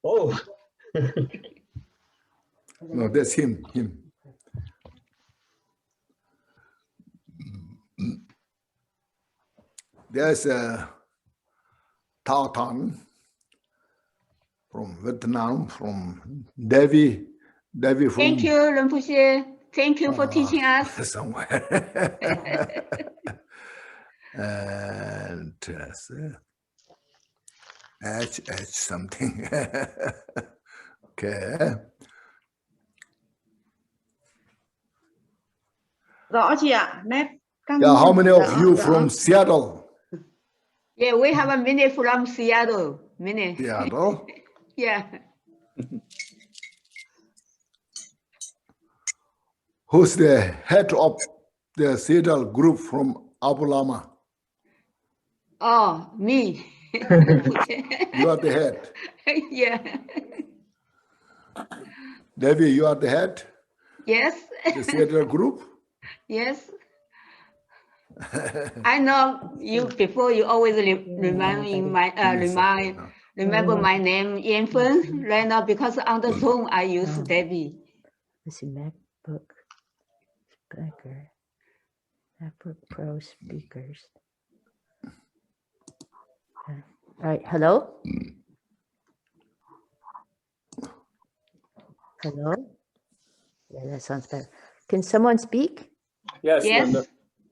Oh. No, that's him. There's a Tao Tan from Vietnam, from Devi from... Thank you, Rinpoche. Thank you for teaching us. Somewhere. And H something. Okay. Rõ chị ạ, nét căng. Yeah, how many of you from Seattle? Yeah, we have a minute from Seattle. Minute. Seattle? Yeah. Who's the head of the Seattle group from Abu Lama? Oh, me. You are the head. Yeah. Devi, you are the head? Yes. The Seattle group? Yes. I know you before. You always remember my name, Yan Fen. Right now, because on the Zoom I use Debbie. Let's see, MacBook speaker, MacBook Pro speakers. All right, hello. Hello. Yeah, that sounds better. Can someone speak? Yes. Yes. Linda.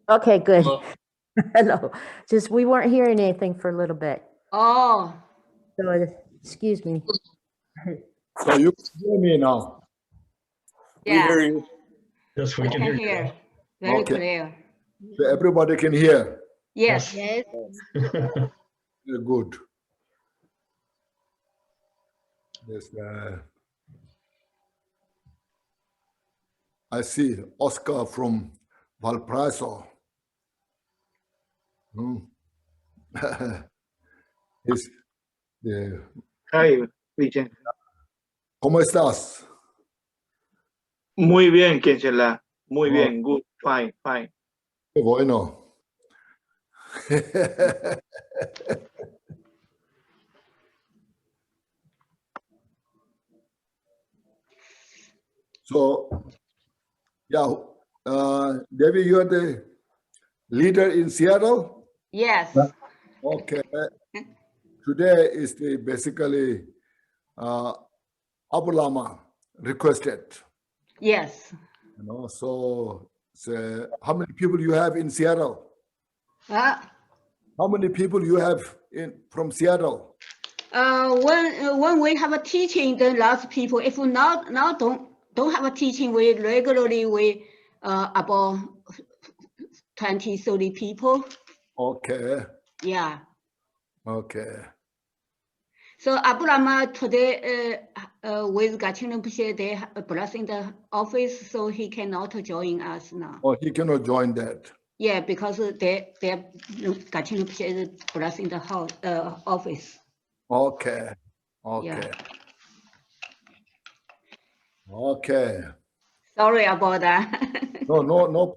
Okay, good. Hello. Hello. Just we weren't hearing anything for a little bit. Oh. So excuse me. So you can hear me now. Yeah. We hear you. Yes, we We can can hear hear. Very Okay. clear. So everybody can hear. Yes. Yes. you. Very good. Yes, I see Oscar from Valparaiso. Is the Hi, Khenchen. ¿Cómo estás? Muy bien, Khenchen. Muy bien, good, fine. Qué bueno. So, yeah, Debbie, you are the leader in Seattle? Yes. Okay. Today is the basically Abu Lama requested. Yes. You know, so how many people you have in Seattle? How many people you have from Seattle? When we have a teaching, then lots of people. If we now don't have a teaching, we regularly about 20, 30 people. Okay. Yeah. Okay. So Abu Lama today with Gachin Rinpoche, they blessed in the office, so he cannot join us now. Oh, he cannot join that. Yeah, because they Gachin Rinpoche is blessed in the house office. Okay. Okay. Yeah. Okay. Sorry about that. No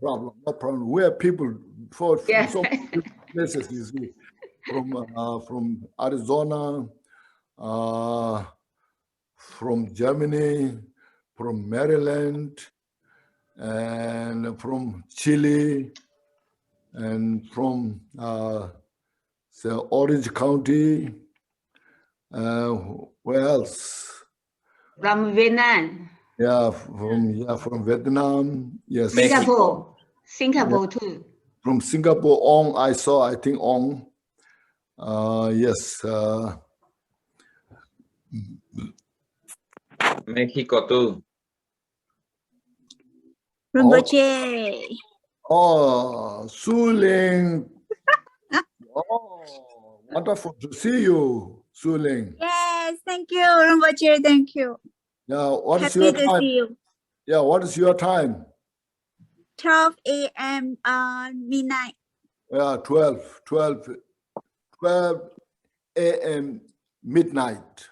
problem. No problem. We have people from Yeah. so many places, you see, from Arizona, from Germany, from Maryland, and from Chile, and from Orange County. Where else? From Vietnam. Yeah, from Vietnam. Yes. Singapore too. From Singapore, Ong, I think Ong. Yes. Mexico too. Rinpoche. Oh, Su Ling. Oh, wonderful to see you, Su Ling. Yes, thank you, Rinpoche. Thank you. Yeah, what is Happy your to time? see you. Yeah, what is your time? 12 a.m. midnight. Yeah, 12 a.m. midnight.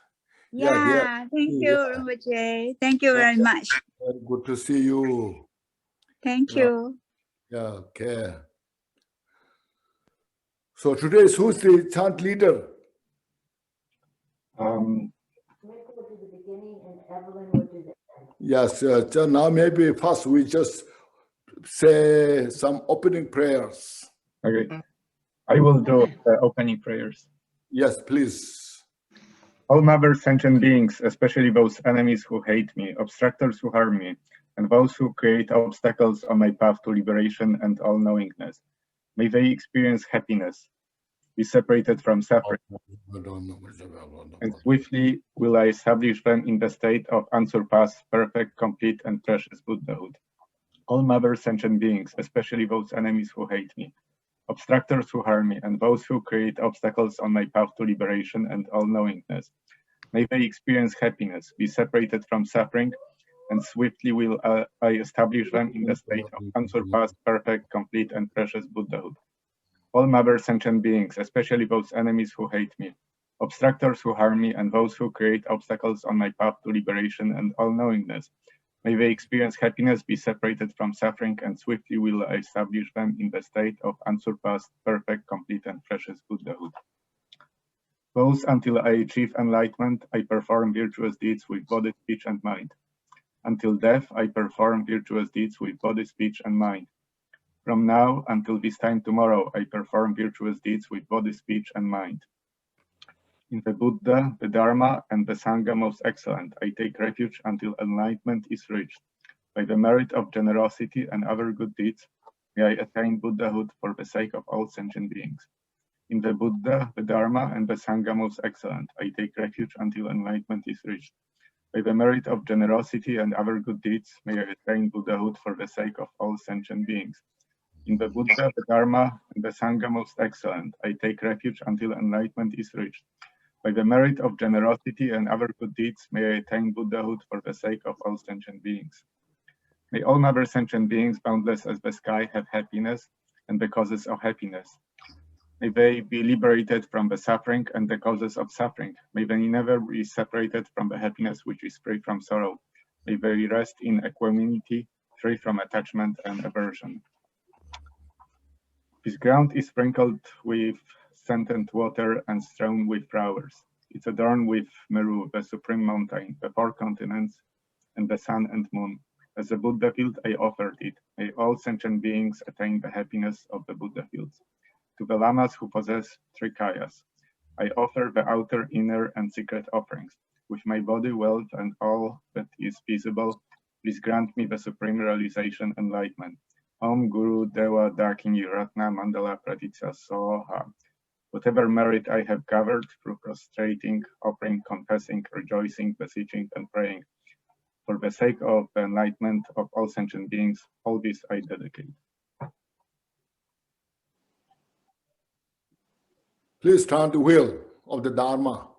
Yeah, thank you, Rinpoche. Thank you very much. Very good to see you. Thank you. Yeah, okay. So today, who's the chant leader? Yes, so now maybe first we just say some opening prayers. Okay. I will do the opening prayers. Yes, please. All mother sentient beings, especially those enemies who hate me, obstructors who harm me, and those who create obstacles on my path to liberation and all-knowingness, may they experience happiness, be separated from suffering, and swiftly will I establish them in the state of unsurpassed, perfect, complete, and precious Buddhahood. All mother sentient beings, especially those enemies who hate me, obstructors who harm me, and those who create obstacles on my path to liberation and all-knowingness, may they experience happiness, be separated from suffering, and swiftly will I establish them in the state of unsurpassed, perfect, complete, and precious Buddhahood. All mother sentient beings, especially those enemies who hate me, obstructors who harm me, and those who create obstacles on my path to liberation and all-knowingness, may they experience happiness, be separated from suffering, and swiftly will I establish them in the state of unsurpassed, perfect, complete, and precious Buddhahood. Those until I achieve enlightenment, I perform virtuous deeds with body, speech, and mind. Until death, I perform virtuous deeds with body, speech, and mind. From now until this time tomorrow, I perform virtuous deeds with body, speech, and mind. In the Buddha, the Dharma, and the Sangha most excellent, I take refuge until enlightenment is reached. By the merit of generosity and other good deeds, may I attain Buddhahood for the sake of all sentient beings. In the Buddha, the Dharma, and the Sangha most excellent, I take refuge until enlightenment is reached. By the merit of generosity and other good deeds, may I attain Buddhahood for the sake of all sentient beings. In the Buddha, the Dharma, and the Sangha most excellent, I take refuge until enlightenment is reached. By the merit of generosity and other good deeds, may I attain Buddhahood for the sake of all sentient beings. May all mother sentient beings, boundless as the sky, have happiness and the causes of happiness. May they be liberated from the suffering and the causes of suffering. May they never be separated from the happiness which is free from sorrow. May they rest in equanimity, free from attachment and aversion. This ground is sprinkled with sentient water and strewn with flowers. It's adorned with Meru, the supreme mountain, the 4 continents, and the sun and moon. As a Buddha field, I offered it. May all sentient beings attain the happiness of the Buddha fields. To the lamas who possess 3 kayas, I offer the outer, inner, and secret offerings. With my body, wealth, and all that is visible, please grant me the supreme realization enlightenment. Om Guru Dewa Dakini Ratna Mandala Praditya Soha. Whatever merit I have gathered through prostrating, offering, confessing, rejoicing, beseeching, and praying, for the sake of the enlightenment of all sentient beings, all this I dedicate. Please turn the wheel of the Dharma.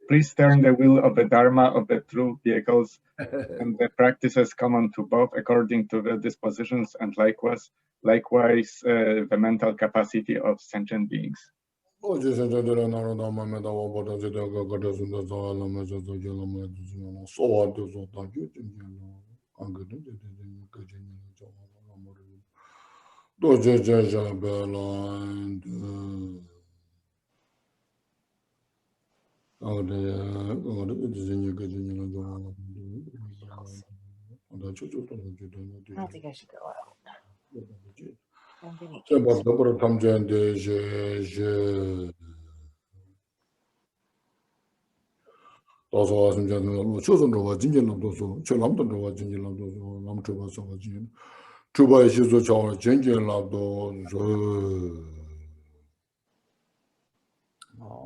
Please turn the wheel of the Dharma of the true vehicles and the practices common to both according to the dispositions and likewise the mental capacity of sentient beings. I don't think I should go out.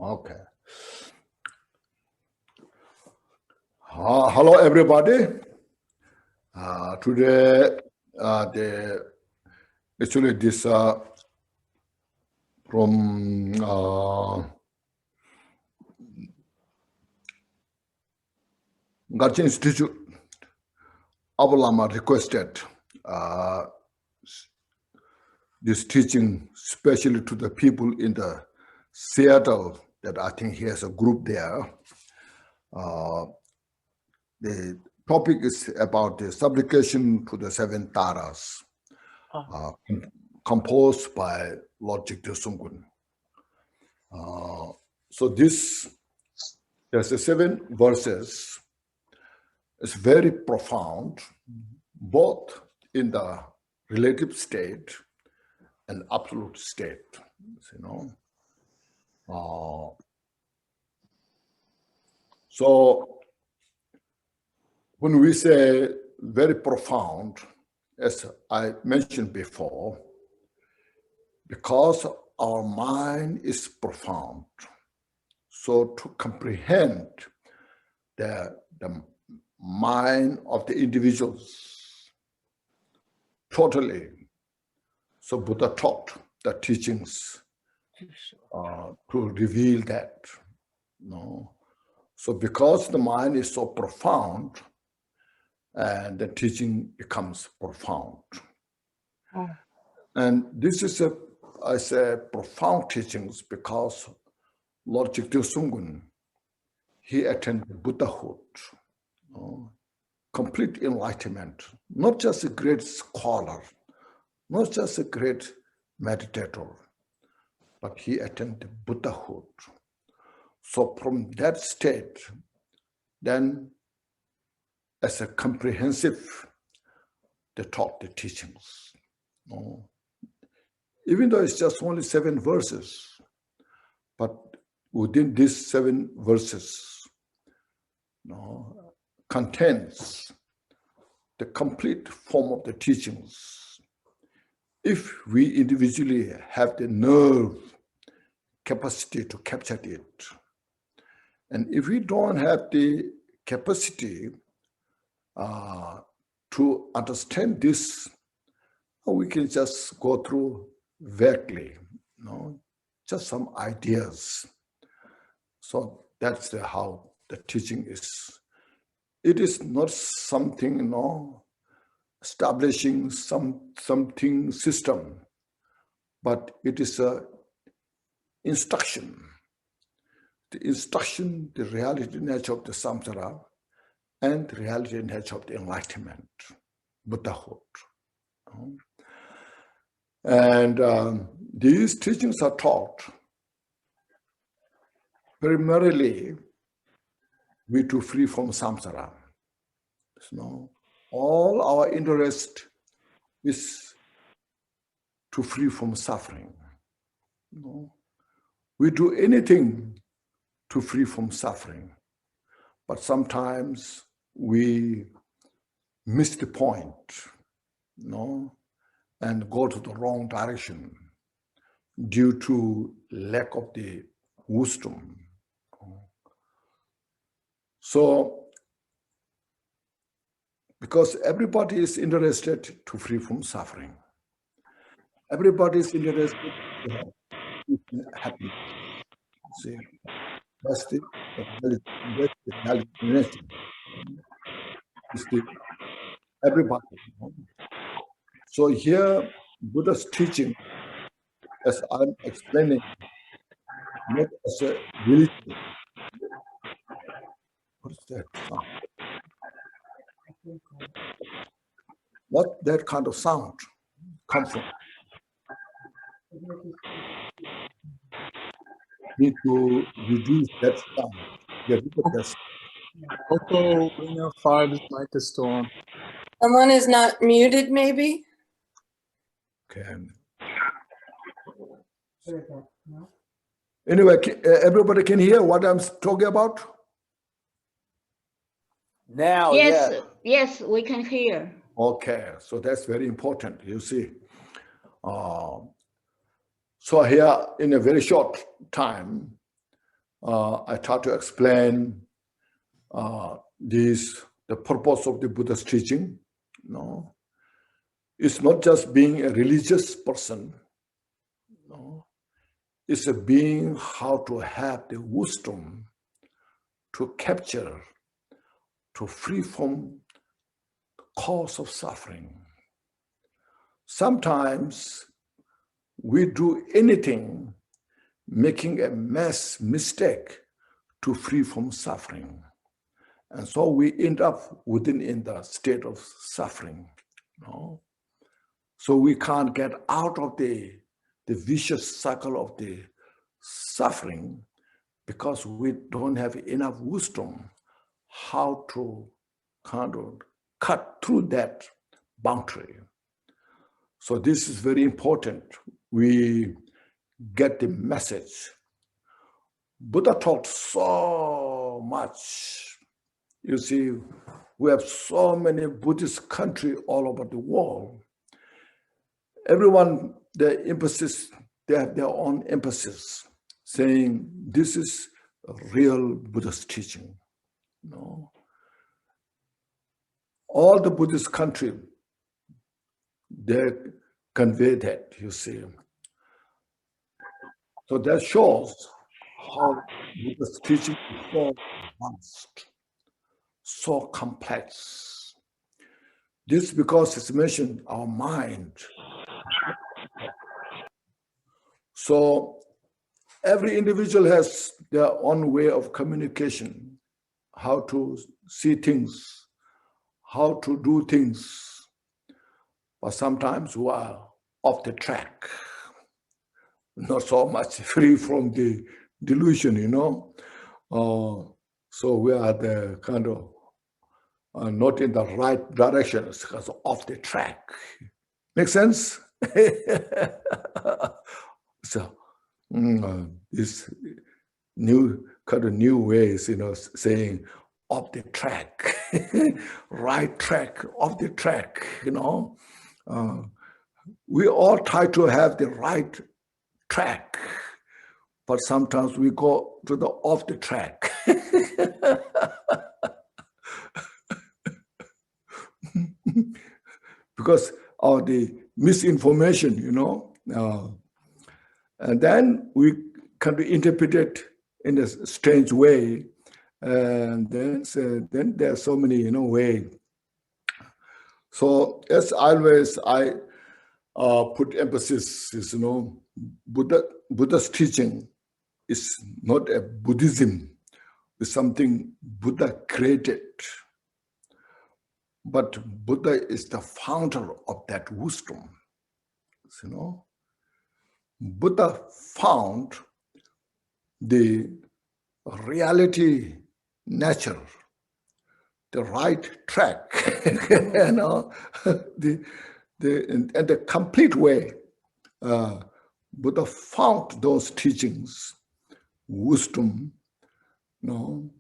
Okay. Hello, everybody. Today, actually this from Garchin Institute, Abu Lama requested this teaching, especially to the people in the Seattle, that I think he has a group there. The topic is about the supplication to the 7 Taras, composed by Lord Jigte Sungkun. So this There's 7 verses. It's very profound, both in the relative state and absolute state, you know. So when we say very profound, as I mentioned before, because our mind is profound, so to comprehend the mind of the individuals totally, so Buddha taught the teachings to reveal that. No. So because the mind is so profound, and the teaching becomes profound. And this is I say profound teachings because Lord Jigdel Sungun, he attained Buddhahood, complete enlightenment, not just a great scholar, not just a great meditator, but he attained Buddhahood. So from that state, then as a comprehensive, they taught the teachings. Even though it's just only 7 verses, but within these 7 verses contains the complete form of the teachings. If we individually have the nerve capacity to capture it, and if we don't have the capacity to understand this, we can just go through vaguely, just some ideas. So that's how the teaching is. It is not something, establishing something system, but it is a instruction. The instruction, the reality nature of the samsara, and the reality nature of the enlightenment, Buddhahood. And these teachings are taught primarily we to free from samsara. All our interest is to free from suffering. We do anything to free from suffering, but sometimes we miss the point, and go to the wrong direction due to lack of the wisdom. So, because everybody is interested to free from suffering, everybody is interested to have happiness. See, that's the reality. Everybody. So here, Buddha's teaching, as I'm explaining, not as a religion. What is that sound? What that kind of sound come from? Need to reduce that sound. Get rid of that sound. Also, bring your file, this mic is storm. Someone is not muted, maybe? Okay. Anyway, everybody can hear what I'm talking about? Now, yes, we can hear. Okay, so that's very important, you see. So here, in a very short time, I try to explain the purpose of the Buddha's teaching. It's not just being a religious person. It's a being how to have the wisdom to capture, to free from the cause of suffering. Sometimes we do anything, making a mistake to free from suffering. And so we end up in the state of suffering. So we can't get out of the vicious cycle of the suffering because we don't have enough wisdom how to kind of cut through that boundary. So this is very important. We get the message. Buddha taught so much. You see, we have so many Buddhist countries all over the world. Everyone, the emphasis, they have their own emphasis, saying this is a real Buddhist teaching. No. All the Buddhist countries, they convey that, you see. So that shows how Buddhist teaching is so advanced, so complex. This because it's mentioned our mind. So every individual has their own way of communication, how to see things, how to do things. But sometimes we are off the track, not so much free from the delusion, you know. So we are the kind of not in the right direction, because off the track. Make sense? So this new kind of new ways, you know, saying off the track, right track, off the track, you know. We all try to have the right track, but sometimes we go to the off the track. Because of the misinformation, you know. And then we can interpret it in a strange way. And then there are so many, you know, ways. So as always, I put emphasis, you know, Buddha's teaching is not a Buddhism, it's something Buddha created. But Buddha is the founder of that wisdom, you know. Buddha found the reality, nature, the right track, you know, and the complete way. Buddha found those teachings, wisdom, you know,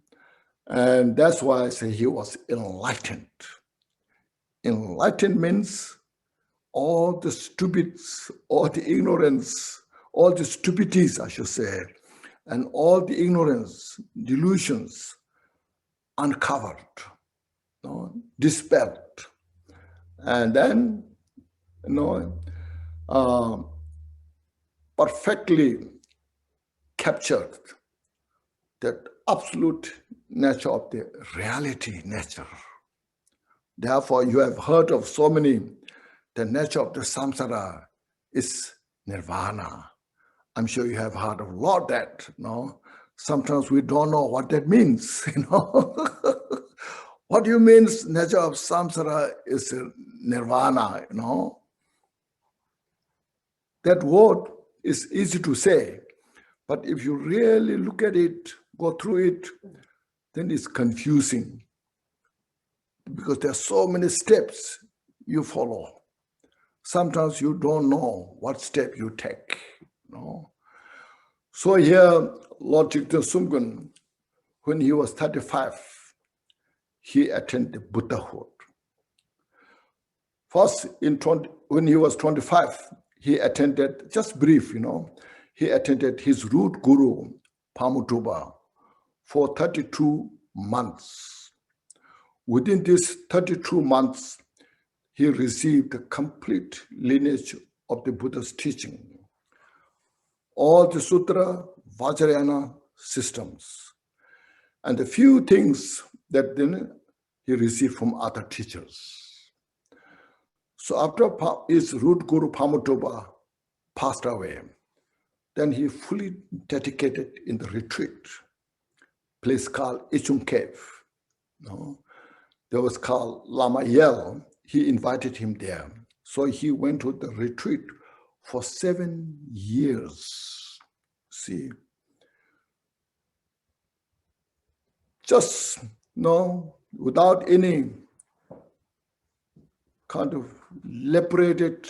and that's why I say he was enlightened. Enlightened means all the stupids, all the ignorance, all the stupidities, I should say, and all the ignorance, delusions uncovered, you know, dispelled. And then, you know, perfectly captured that absolute nature of the reality nature. Therefore, you have heard of so many, the nature of the samsara is nirvana. I'm sure you have heard of a lot of that, you know. Sometimes we don't know what that means, you know. What do you mean nature of samsara is nirvana, you know? That word is easy to say, but if you really look at it, go through it, then it's confusing. Because there are so many steps you follow. Sometimes you don't know what step you take. You know? So here, Lord Jigten Sumgun, when he was 35, he attained Buddhahood. First, when he was 25, he attended, just brief, you know, he attended his root guru, Pamutuba, for 32 months. Within these 32 months, he received the complete lineage of the Buddha's teaching. All the Sutra, Vajrayana systems, and the few things that then he received from other teachers. So after his root guru Pamutuba passed away, then he fully dedicated in the retreat, place called Ichung Cave. No? There was called Lama Yel. He invited him there. So he went to the retreat for 7 years. See, just without any kind of elaborated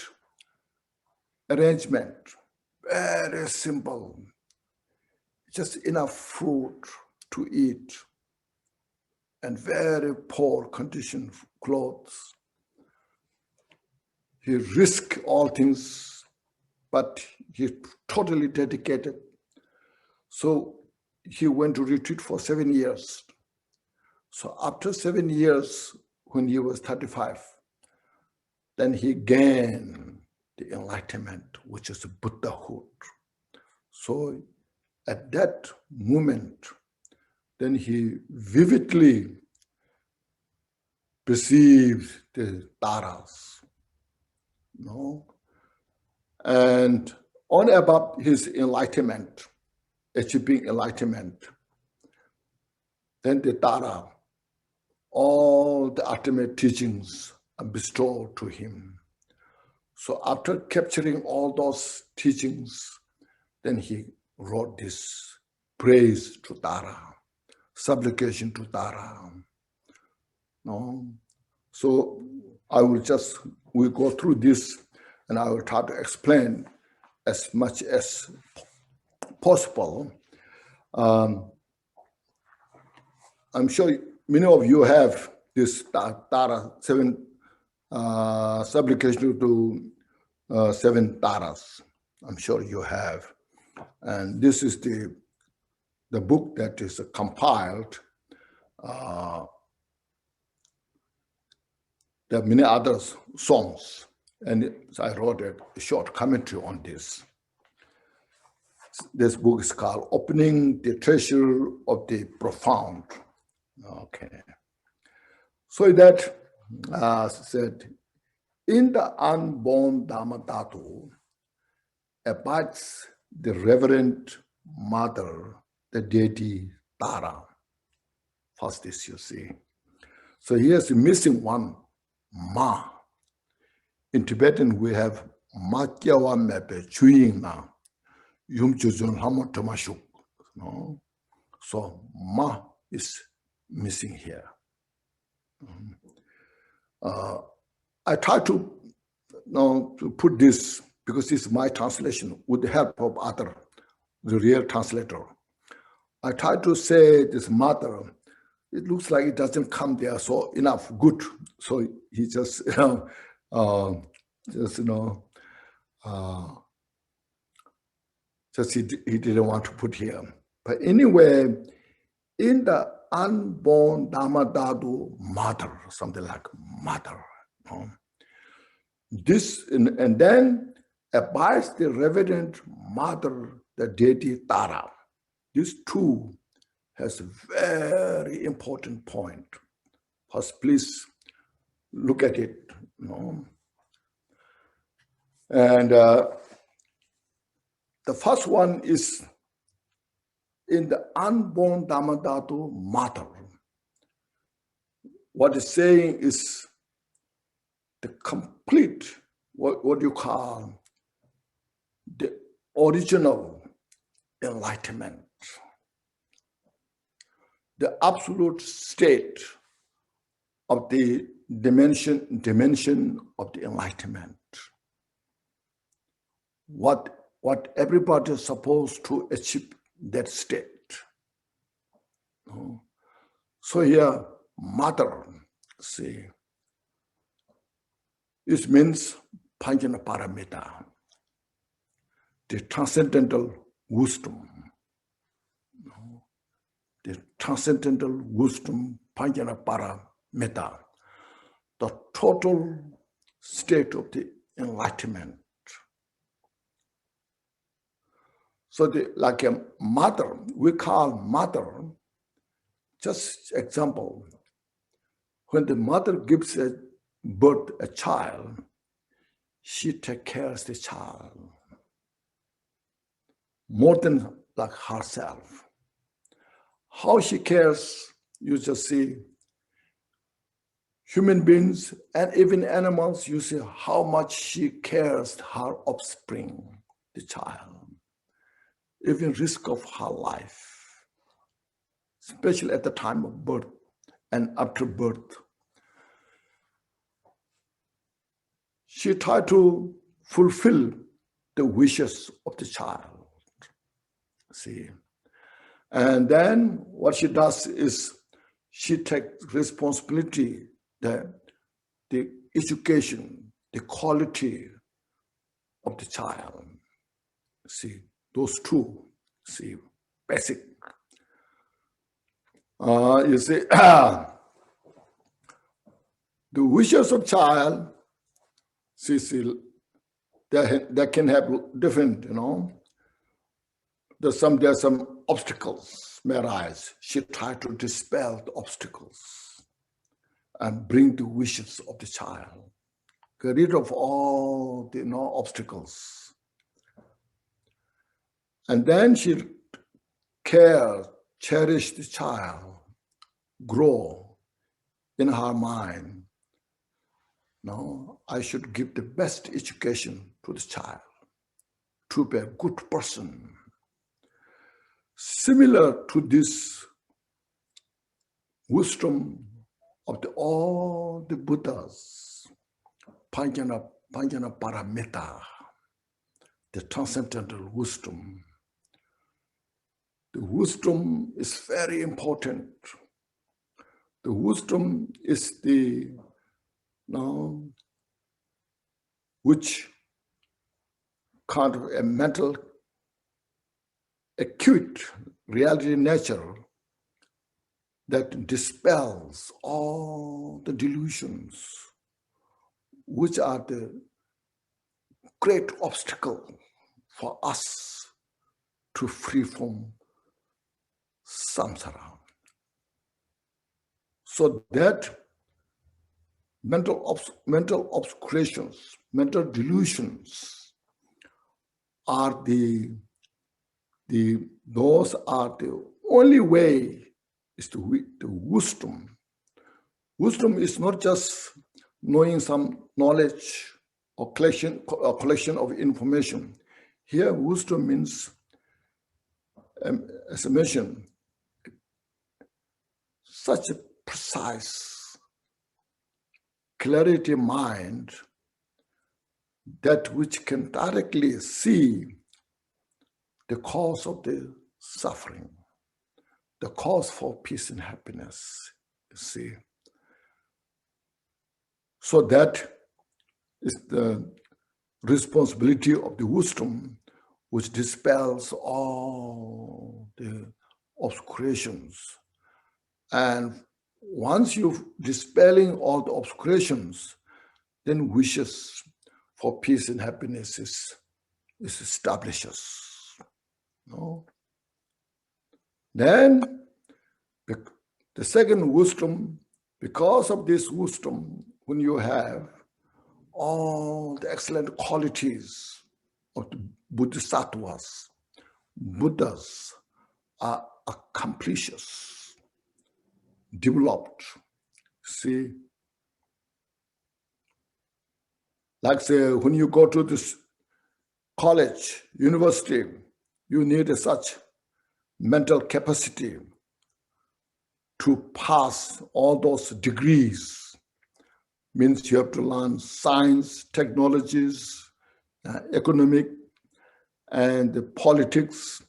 arrangement, very simple, just enough food to eat, and very poor condition clothes. He risked all things, but he totally dedicated. So he went to retreat for 7 years. So after 7 years, when he was 35, then he gained the enlightenment, which is Buddhahood. So at that moment, then he vividly perceived the taras, and on about his enlightenment, achieving enlightenment, then the Tara, all the ultimate teachings are bestowed to him. So after capturing all those teachings, then he wrote this praise to Tara, supplication to Tara. So I will we'll go through this, and I will try to explain as much as possible. I'm sure many of you have this Tara 7 supplication to 7 Taras. I'm sure you have, and this is the book that is compiled. There are many other songs, and I wrote a short commentary on this. This book is called Opening the Treasure of the Profound. Okay. So that said, in the unborn Dharma Dhatu abides the Reverend Mother, the deity Tara. First this you see. So here's the missing one, Ma. In Tibetan, we have Ma Kyawa Mepe Chuying Na. Yum Chuzun Hamo Tomashuk. So Ma is missing here. I try to put this, because this is my translation, with the help of the real translator. I try to say this mother, it looks like it doesn't come there so enough good. So he just, he didn't want to put here. But anyway, in the unborn Dharma Dhatu, mother, something like mother. This, and then abides the Reverend Mother, the deity Tara. These two has a very important point. First, please look at it. And the first one is in the unborn Dharma Dhatu, mother. What it's saying is the complete, what you call the original enlightenment, the absolute state of the dimension of the enlightenment. What everybody is supposed to achieve that state. So here, mother, see, it means Panchana Paramita, the transcendental wisdom. The transcendental wisdom, Panchana Paramita, the total state of the enlightenment. So like a mother, we call mother, just example, when the mother gives birth a child, she takes care of the child more than like herself. How she cares, you just see human beings and even animals, you see how much she cares her offspring, the child, even risk of her life. especially at the time of birth and after birth. She tried to fulfill the wishes of the child. See, and then what she does is she takes responsibility, the education, the quality of the child. See, those two, see, basic. You see, the wishes of child, see, they can have different, there's some obstacles may arise. She tried to dispel the obstacles and bring the wishes of the child. Get rid of all the obstacles. And then she cherish the child, grow in her mind. No, I should give the best education to the child to be a good person. Similar to this wisdom of all the Buddhas, Panjana Paramita, the transcendental wisdom. The wisdom is very important. The wisdom is which kind of a mental, acute reality nature that dispels all the delusions, which are the great obstacle for us to free from samsara. So that mental obscurations, mental delusions are those are the only way is the wisdom. Wisdom is not just knowing some knowledge or collection of information. Here, wisdom means, as I mentioned, such a precise clarity of mind that which can directly see the cause of the suffering, the cause for peace and happiness, you see. So that is the responsibility of the wisdom which dispels all the obscurations. And once you're dispelling all the obscurations, then wishes for peace and happiness is establishes. No? Then the second wisdom, because of this wisdom, when you have all the excellent qualities of the Bodhisattvas, Buddhas are accomplished, developed. See, like say, when you go to this college, university, you need such mental capacity to pass all those degrees. Means you have to learn science, technologies, economic, and the politics,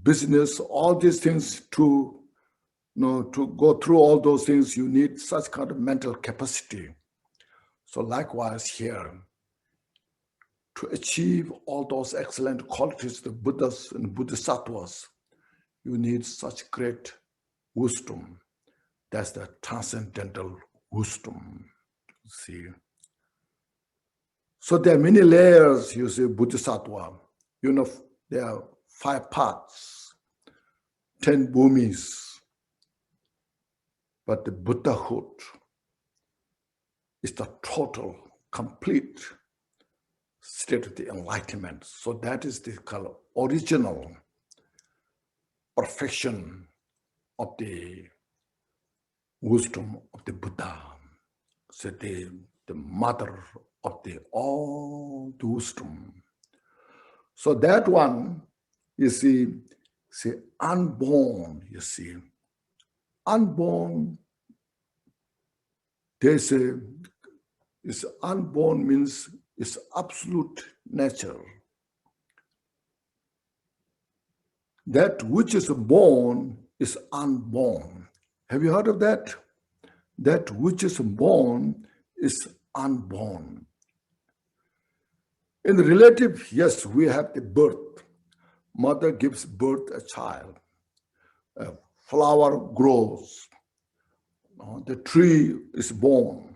business, all these things to go through all those things, you need such kind of mental capacity. So likewise here, to achieve all those excellent qualities, the Buddhas and Bodhisattvas, you need such great wisdom. That's the transcendental wisdom. See. So there are many layers, you see, Bodhisattva. There are 5 parts, 10 bhumis. But the Buddhahood is the total, complete state of the enlightenment. So that is the original perfection of the wisdom of the Buddha. So the mother of all the wisdom. So that one, you see unborn, you see, unborn, they say, is unborn means it's absolute nature. That which is born is unborn. Have you heard of that? That which is born is unborn. In the relative, yes, we have the birth. Mother gives birth a child. A flower grows. The tree is born.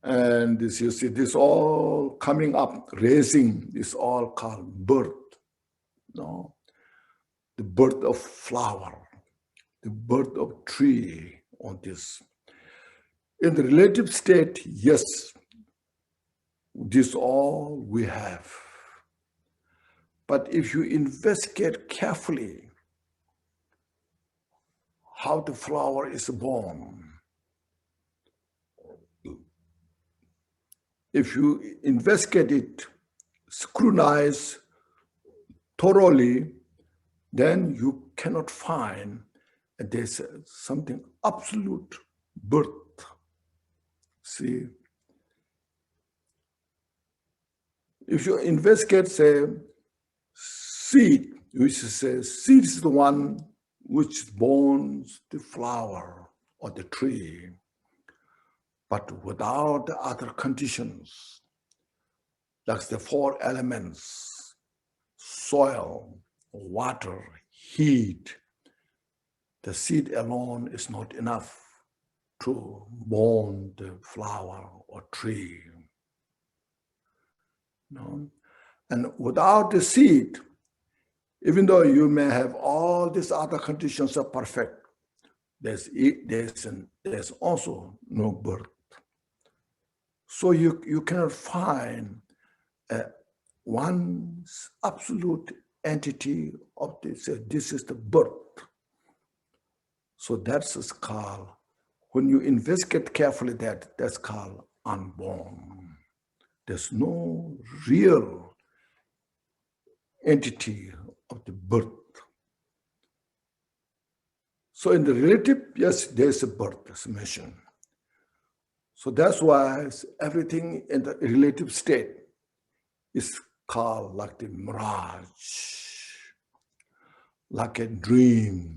And this, you see, this all coming up, raising, is all called birth. The birth of flower, the birth of tree, on this. In the relative state, yes, this all we have. But if you investigate carefully how the flower is born, if you investigate it, scrutinize thoroughly, then you cannot find that there's something absolute birth. See, if you investigate, say, seed, which says seed is the one which borns the flower or the tree, but without the other conditions, like the four elements, soil, water, heat, the seed alone is not enough to born the flower or tree. And without the seed, even though you may have all these other conditions are perfect, there's also no birth. So you cannot find one absolute entity of this. This is the birth. So that's called, when you investigate carefully, that's called unborn. There's no real entity of the birth. So in the relative, yes, there's a birth, as mentioned. So that's why everything in the relative state is called like the mirage, like a dream,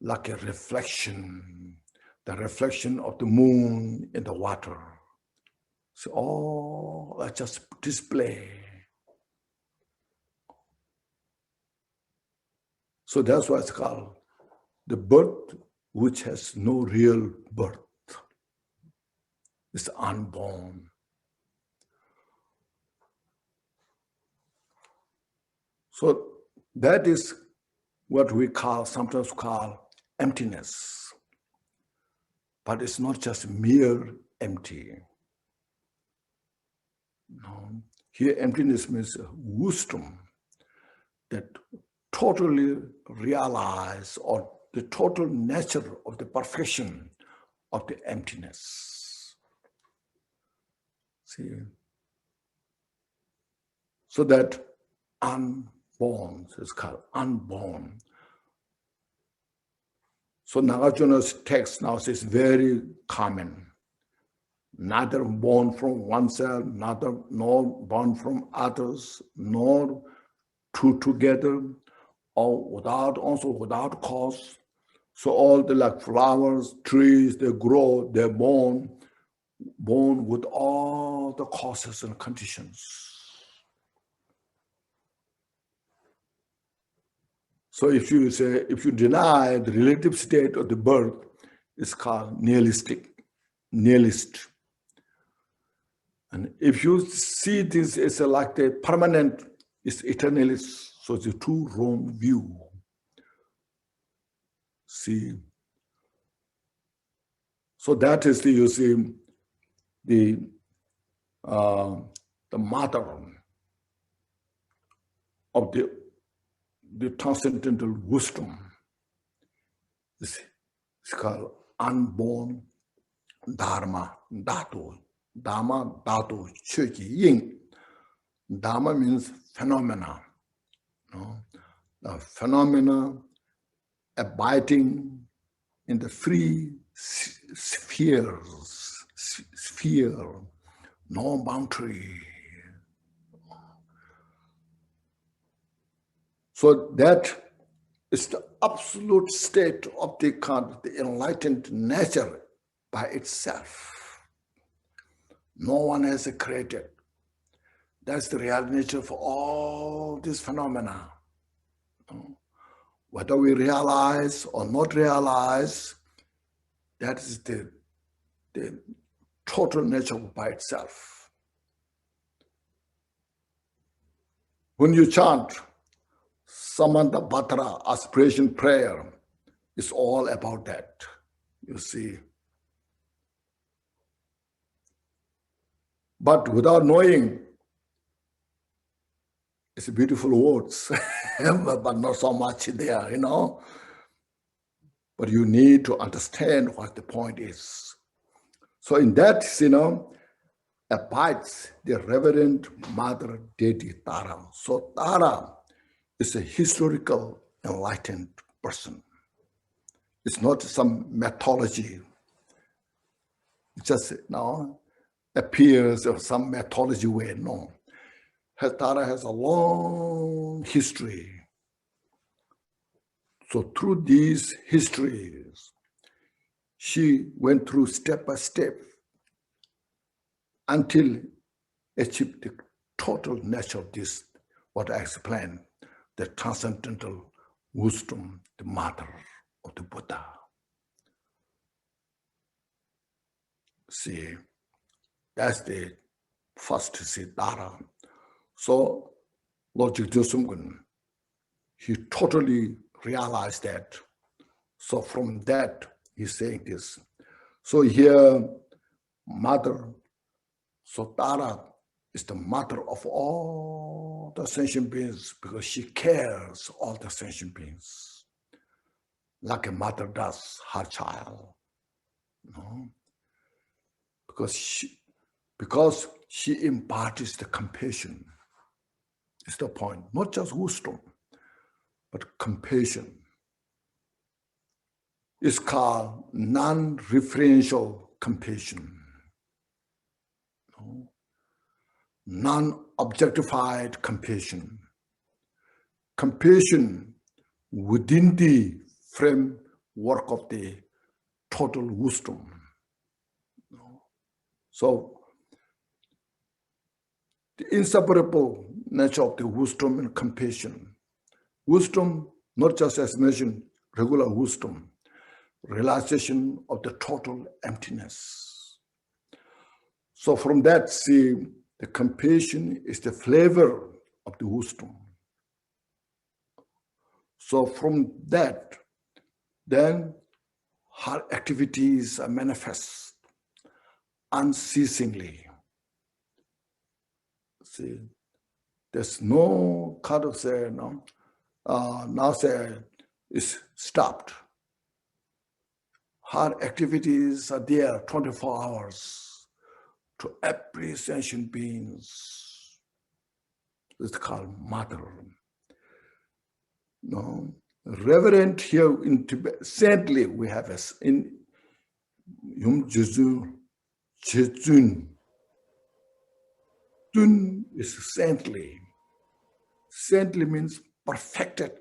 like a reflection, the reflection of the moon in the water. So all are just display. So that's why it's called the birth which has no real birth. It's unborn. So that is what we sometimes call emptiness. But it's not just mere empty. No. Here emptiness means wisdom that totally realize, or the total nature of the perfection of the emptiness. See? So that unborn is called unborn. So Nagarjuna's text now says very common. Neither born from oneself, nor born from others, nor two together, or also without cause. So all the like flowers, trees, they grow, they're born with all the causes and conditions. So if you deny the relative state of the birth, it's called nihilist. And if you see this as like the permanent, it's eternalist. So it's a two wrong view. See, so that is the mother of the transcendental wisdom. It's called unborn Dharma, Dhatu. Dharma, Dhatu, Chöki, Ying. Dharma means phenomena. The phenomena abiding in the free sphere, no boundary. So that is the absolute state of the enlightened nature by itself. No one has created. That's the real nature of all these phenomena. Whether we realize or not realize, that is the total nature by itself. When you chant Samanta Batra aspiration prayer, it's all about that, you see. But without knowing, it's beautiful words, but not so much there, you know. But you need to understand what the point is. So in that, you know, abides the Reverend Mother Deity Tara. So Tara is a historical enlightened person. It's not some mythology. It just appears of some mythology way, no. Tara has a long history. So through these histories, she went through step by step until achieved the total nature of this, what I explained, the transcendental wisdom, the mother of the Buddha. See, that's the first Siddhara. So Lord Jigdusumgun, he totally realized that. So from that, he's saying this. So here, mother, so Tara is the mother of all the sentient beings because she cares all the sentient beings, like a mother does her child. You know? Because she imparts the compassion. It's the point, not just wisdom, but compassion. It's called non-referential compassion, non-objectified compassion, compassion within the framework of the total wisdom. So the inseparable nature of the wisdom and compassion. Wisdom, not just as mentioned, regular wisdom, realization of the total emptiness. So from that, see, the compassion is the flavor of the wisdom. So from that, then her activities are manifest unceasingly. See, there's no kind of say, now say it's stopped. Her activities are there 24 hours to every sentient beings. It's called mother. No, reverent here in Tibet, saintly we have in Yum Jizu Jejun. Dun is saintly. Saintly means perfected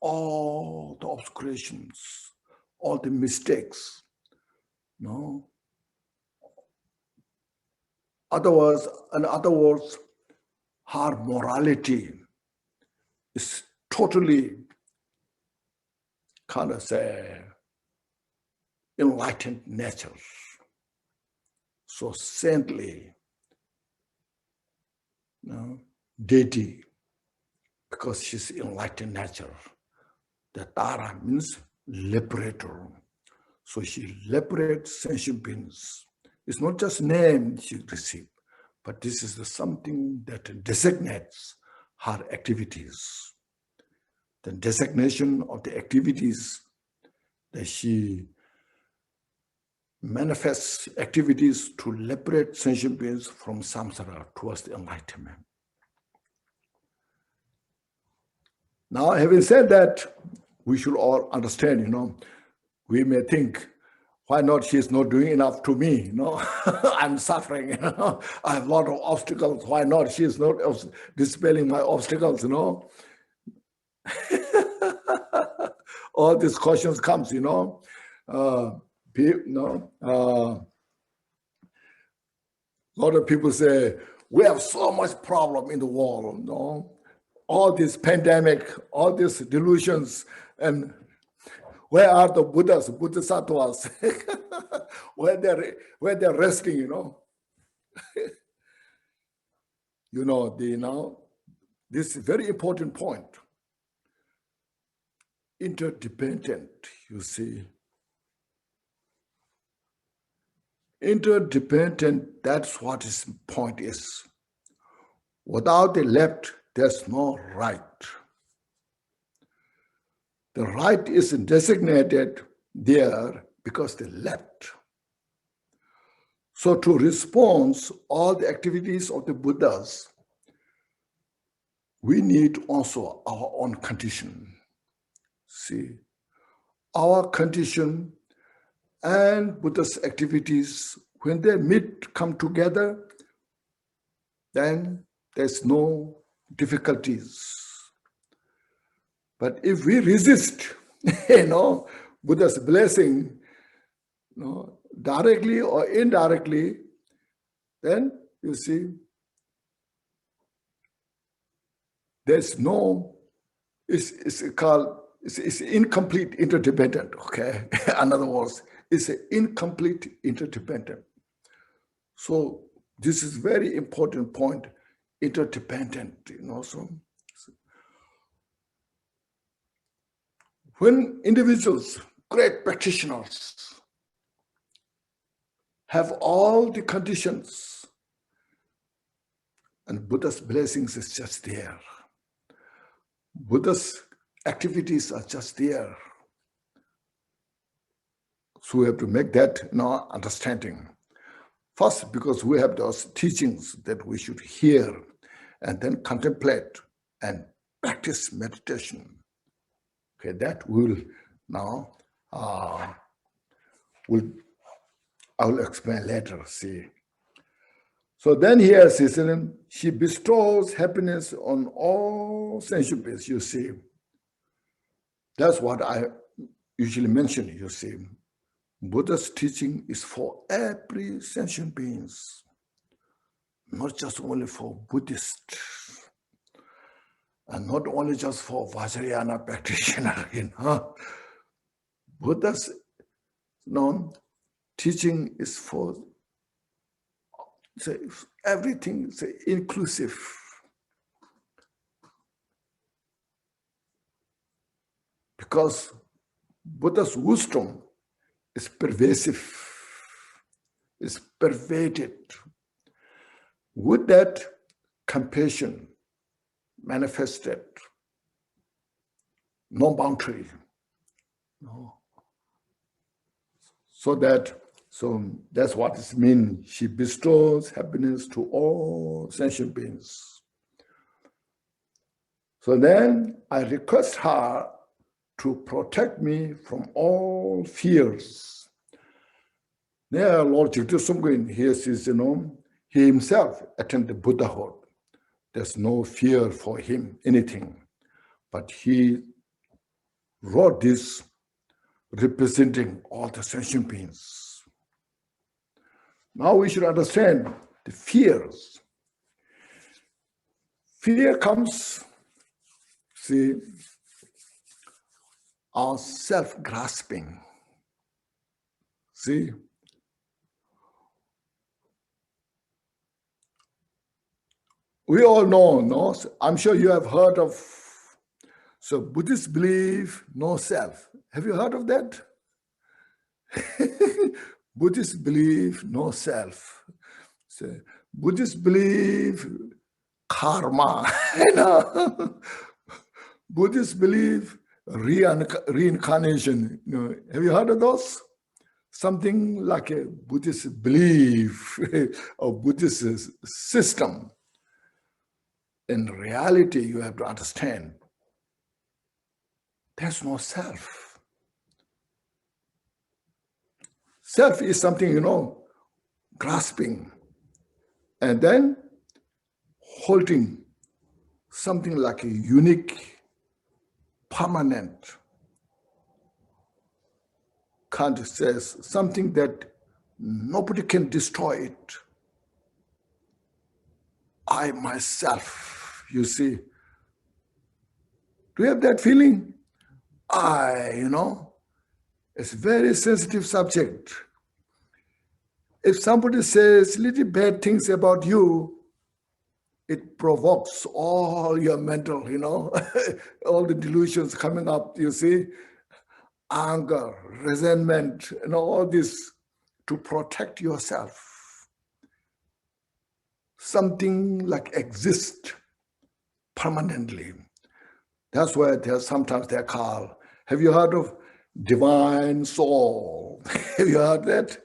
all the obscurations, all the mistakes. No. In other words, her morality is totally kind of say enlightened nature. So saintly, deity, because she's enlightened nature. The Tara means liberator. So she liberates sentient beings. It's not just name she received, but this is something that designates her activities. The designation of the activities that she manifests activities to liberate sentient beings from samsara towards the enlightenment. Now, having said that, we should all understand, we may think, why not she's not doing enough to me, I'm suffering, I have a lot of obstacles, why not she's not dispelling my obstacles, all these questions comes, a lot of people say, we have so much problem in the world, all this pandemic, all these delusions, and where are the Buddhas, Bodhisattvas? where they're resting, this is very important point. Interdependent, you see. Interdependent, that's what his point is. Without the left, there's no right. The right is designated there because the left. So to respond all the activities of the Buddhas, we need also our own condition. See, our condition and Buddha's activities, when they meet, come together, then there's no difficulties. But if we resist, Buddha's blessing, directly or indirectly, then you see, there's no, it's incomplete interdependent, okay? In other words, it's an incomplete interdependent. So this is very important point, interdependent, so. When individuals, great practitioners, have all the conditions, and Buddha's blessings is just there. Buddha's activities are just there. So we have to make that understanding. First, because we have those teachings that we should hear and then contemplate and practice meditation. Okay, that will now, I will explain later, see. So then here, she bestows happiness on all sentient beings, you see. That's what I usually mention, you see. Buddha's teaching is for every sentient beings, not just only for Buddhists, and not only just for Vajrayana practitioner, Buddha's teaching is for everything, inclusive. Because Buddha's wisdom is pervasive, is pervaded. With that compassion manifested, no boundary. So that's what it means. She bestows happiness to all sentient beings. So then I request her to protect me from all fears. There, Lord Jigta Sumgin, he says, he himself attained Buddhahood. There's no fear for him, anything. But he wrote this representing all the sentient beings. Now we should understand the fears. Fear comes, see, our self-grasping. See? We all know, no? I'm sure you have heard of, so Buddhists believe no self. Have you heard of that? Buddhists believe no self. So Buddhists believe karma. Buddhists believe reincarnation. Have you heard of those? Something like a Buddhist belief or Buddhist system. In reality, you have to understand there's no self. Self is something, grasping and then holding something like a unique, permanent, Kant says, something that nobody can destroy it. I myself, you see. Do you have that feeling? It's a very sensitive subject. If somebody says little bad things about you, it provokes all your mental, all the delusions coming up, you see, anger, resentment, all this to protect yourself. Something like exists permanently. That's why sometimes they're called, have you heard of divine soul? Have you heard that?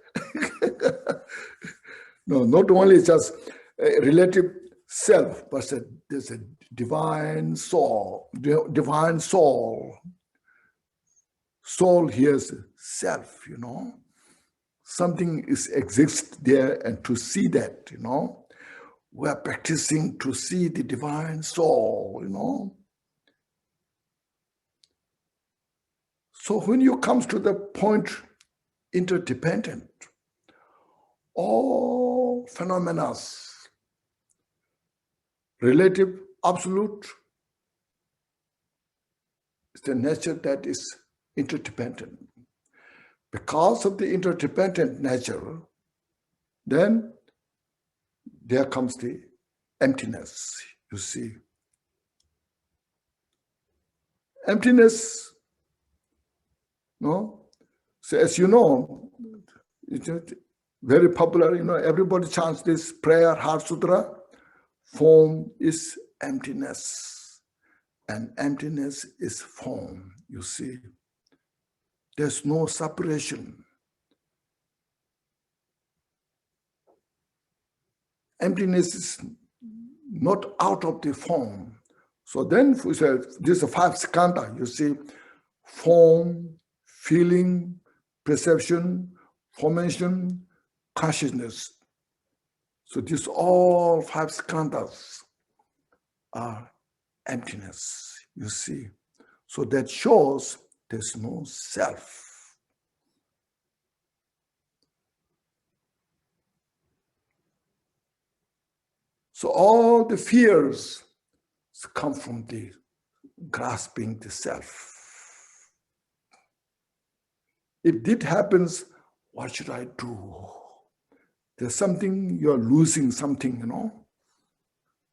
No, not only just a relative self, but there's a divine soul. Divine soul. Soul here is self, Something exists there, and to see that, we're practicing to see the divine soul, So when you come to the point interdependent, all phenomena, relative, absolute, is the nature that is interdependent. Because of the interdependent nature, then there comes the emptiness, you see. Emptiness, no? So as you know, it's very popular, everybody chants this prayer, Heart Sutra. Form is emptiness, and emptiness is form, you see. There's no separation. Emptiness is not out of the form. So then we say, this is 5 skandha, you see, form, feeling, perception, formation, consciousness. So these all 5 skandhas are emptiness, you see. So that shows there's no self. So all the fears come from the grasping the self. If this happens, what should I do? There's something, you're losing something,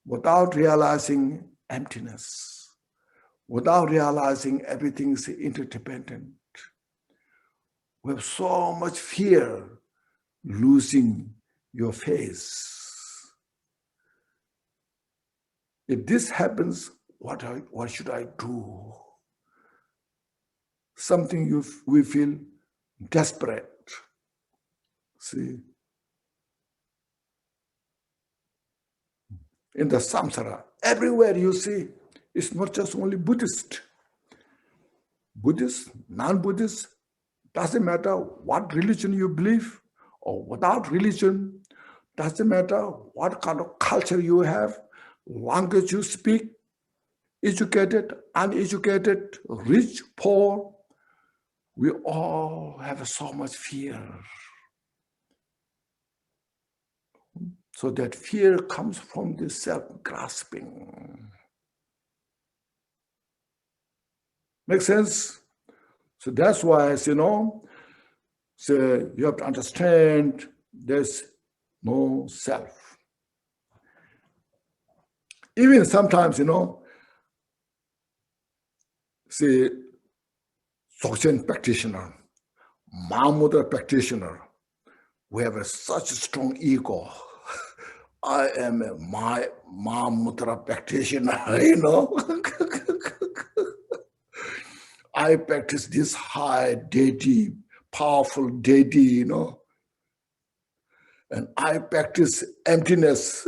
without realizing emptiness, without realizing everything is interdependent. We have so much fear losing your face. If this happens, what should I do? Something we feel desperate. See? In the Samsara, everywhere you see, it's not just only Buddhist. Buddhist, non-Buddhist, doesn't matter what religion you believe, or without religion, doesn't matter what kind of culture you have, language you speak, educated, uneducated, rich, poor, we all have so much fear. So that fear comes from the self-grasping. Make sense? So that's why, so you have to understand there's no self. Even sometimes, say, Sentient practitioner, Mahamudra practitioner, we have such a strong ego. I am a Mahamudra practitioner, I practice this high deity, powerful deity, and I practice emptiness.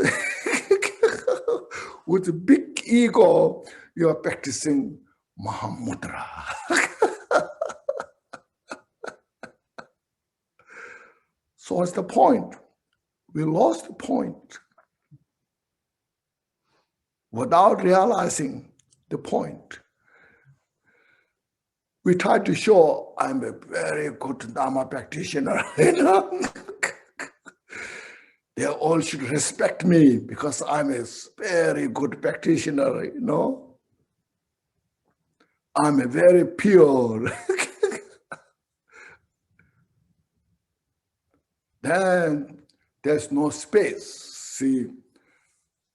With a big ego, you are practicing Mahamudra. So what's the point? We lost the point without realizing the point. We try to show I'm a very good Dharma practitioner. They all should respect me because I'm a very good practitioner, I'm a very pure. Then there's no space, see,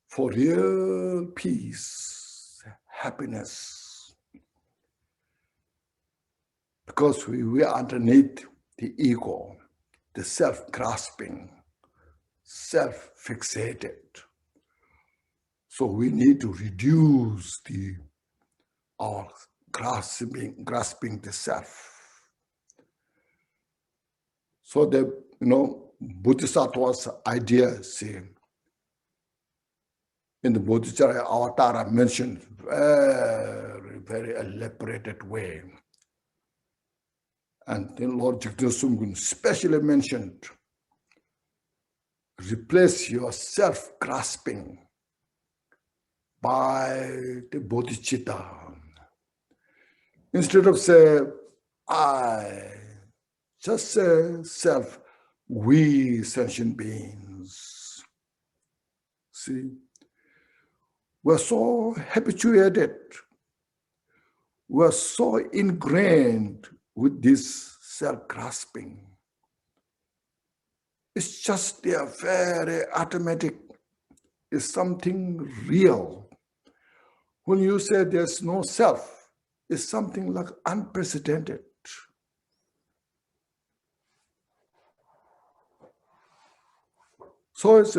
for real peace, happiness. Because we are underneath the ego, the self-grasping, self-fixated. So we need to reduce our grasping the self. So the Bodhisattva's idea, see, in the Bodhicharya Avatara mentioned very, very elaborated way. And then Lord Jigten Sumgun specially mentioned, replace your self-grasping by the bodhicitta. Instead of say, I, just say self, we sentient beings. See, we're so habituated, we're so ingrained with this self-grasping. It's just they are very automatic. It's something real. When you say there's no self, it's something like unprecedented. So it's,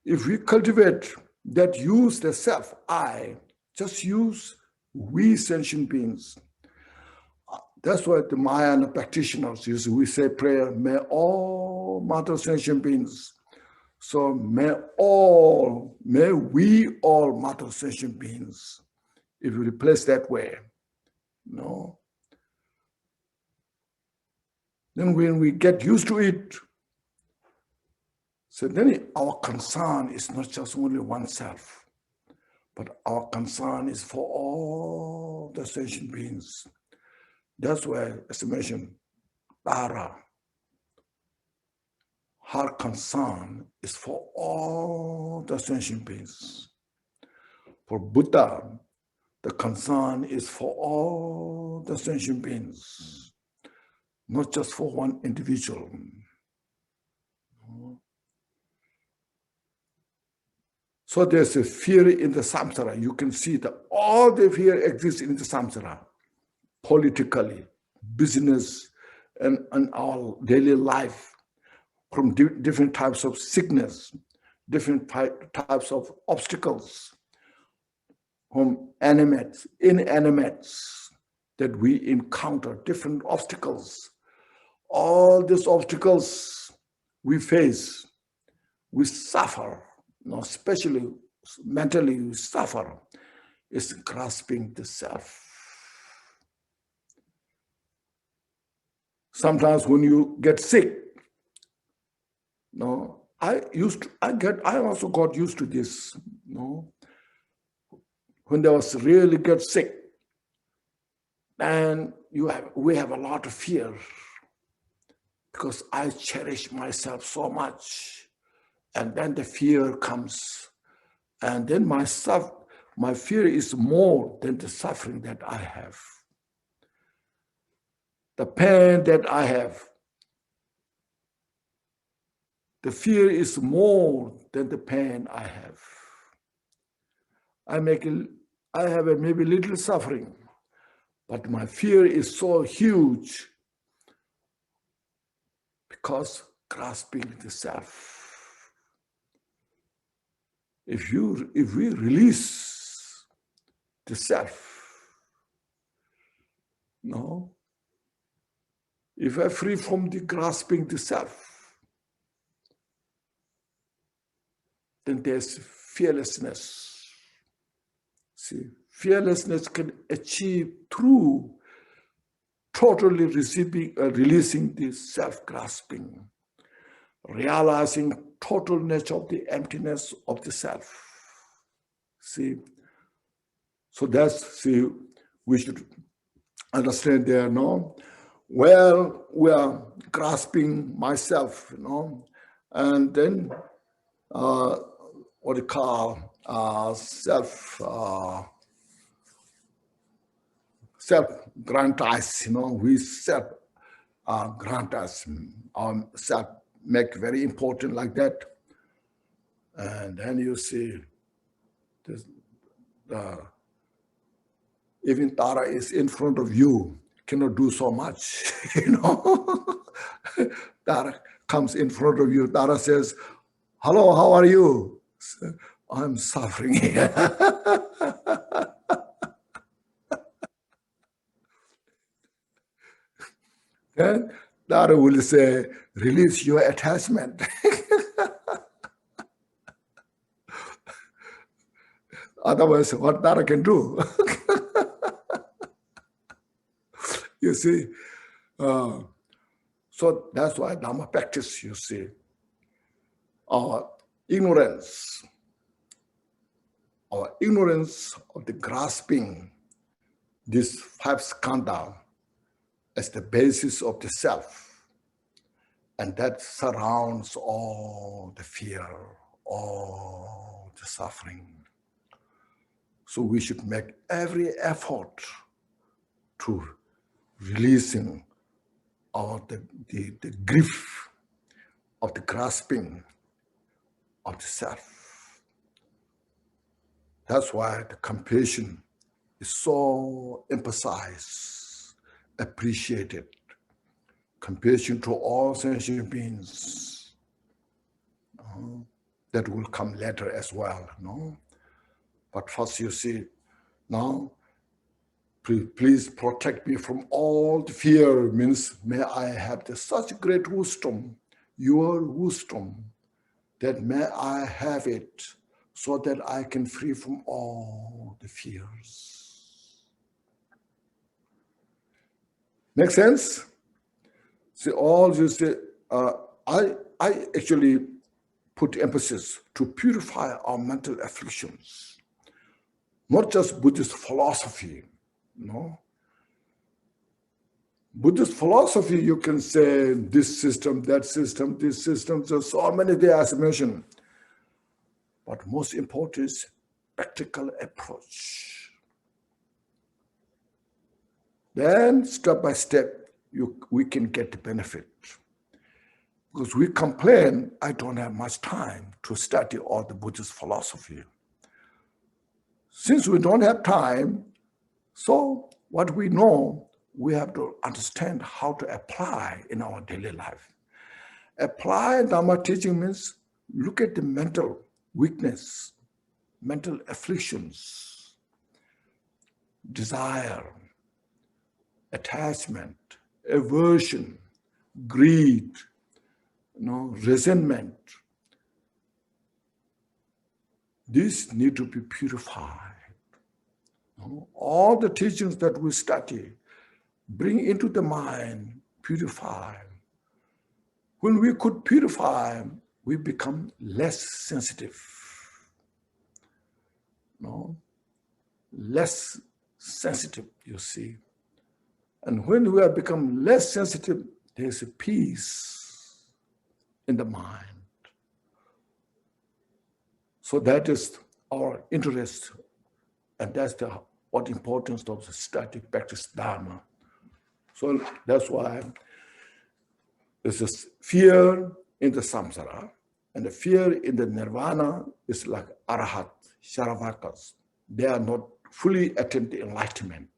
if we cultivate that use the self, I, just use we sentient beings. That's what the Mahayana practitioners use. We say prayer, may all mother sentient beings. So may we all mother sentient beings. If you replace that way, then when we get used to it, so then our concern is not just only oneself, but our concern is for all the sentient beings. That's why, as I mentioned, Tara, her concern is for all the sentient beings. For Buddha, the concern is for all the sentient beings, not just for one individual. So there's a fear in the samsara. You can see that all the fear exists in the samsara, politically, business, and our daily life, from different types of sickness, different types of obstacles, from animates, inanimates that we encounter, different obstacles. All these obstacles we face, we suffer. Especially mentally, we suffer, is grasping the self. Sometimes when you get sick, I also got used to this. When I was really get sick, and we have a lot of fear because I cherish myself so much. And then the fear comes. And then my fear is more than the suffering that I have. The pain that I have. The fear is more than the pain I have. I have maybe little suffering, but my fear is so huge because grasping the self. If we release the self, if I'm free from the grasping the self, then there's fearlessness. See, fearlessness can achieve through totally releasing the self-grasping, realizing total nature of the emptiness of the self. See, so that's, see, we should understand there, no? Well, we are grasping myself, you know, and then what you call self-grantize, you know, we self-grantize, self make very important like that. And then you see this, even Tara is in front of you, cannot do so much, you know. Tara comes in front of you, Tara says, hello, how are you? I'm suffering here. Then Tara will say, release your attachment. Otherwise, what Tara can do? You see, so that's why Dharma practice, you see. Our ignorance of the grasping this 5 skandha as the basis of the self, and that surrounds all the fear, all the suffering. So we should make every effort to releasing of the grief of the grasping of the self. That's why the compassion is so emphasized, appreciated. Compassion to all sentient beings. That will come later as well, no? But first you see, now, please protect me from all the fear, means may I have such great wisdom, your wisdom, that may I have it so that I can free from all the fears. Make sense? See, all you say, I actually put emphasis to purify our mental afflictions, not just Buddhist philosophy, no. Buddhist philosophy, you can say this system, that system, this system, there's so many there as mentioned. But most important is practical approach. Then step by step, we can get the benefit. Because we complain, I don't have much time to study all the Buddhist philosophy. Since we don't have time, so what we know, we have to understand how to apply in our daily life. Apply Dharma teaching means look at the mental weakness, mental afflictions, desire, attachment, aversion, greed, resentment. These need to be purified. All the teachings that we study, bring into the mind, purify. When we could purify, we become less sensitive. Less sensitive, you see. And when we have become less sensitive, there's a peace in the mind. So that is our interest, and that's what importance of the study, practice Dharma. So that's why there's this fear in the Samsara, and the fear in the Nirvana is like Arahat, Sharavakas. They are not fully attained to enlightenment.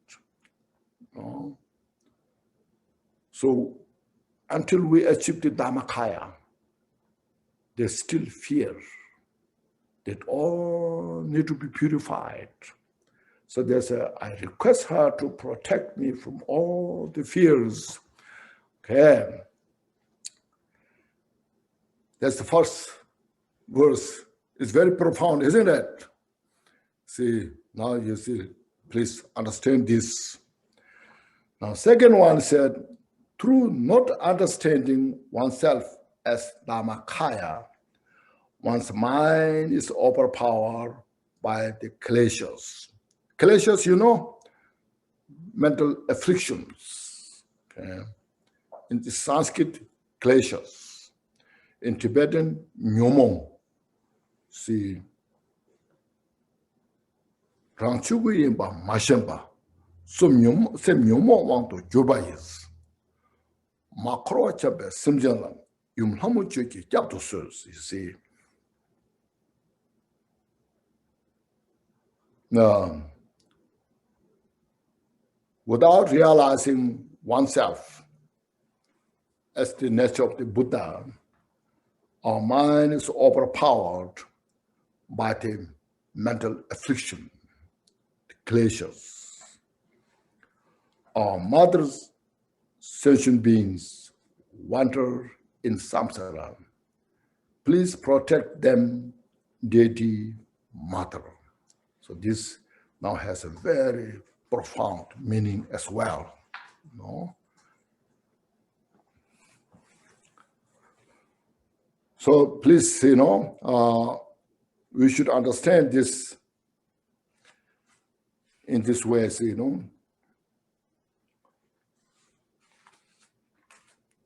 So until we achieve the Dharmakaya, there's still fear that all need to be purified. So I request her to protect me from all the fears. Okay. That's the first verse. It's very profound, isn't it? See, now you see Please understand this. Now, second one said, through not understanding oneself as Dharmakaya, one's mind is overpowered by the kleshas. Kleshas, you know, mental afflictions. Okay? In the Sanskrit, kleshas. In Tibetan, nyomong. See, Rangchugu yinba mashemba. So nyomong want to jubayis. Makro chabe simjanlam. Yumhamu chuki chapter source, you see. Now, without realizing oneself as the nature of the Buddha, our mind is overpowered by the mental affliction, the kleshas. Our mothers, sentient beings, wander in Samsara. Please protect them, deity, mother. So this now has a very profound meaning as well. You know? So please, you know, we should understand this in this way, you know.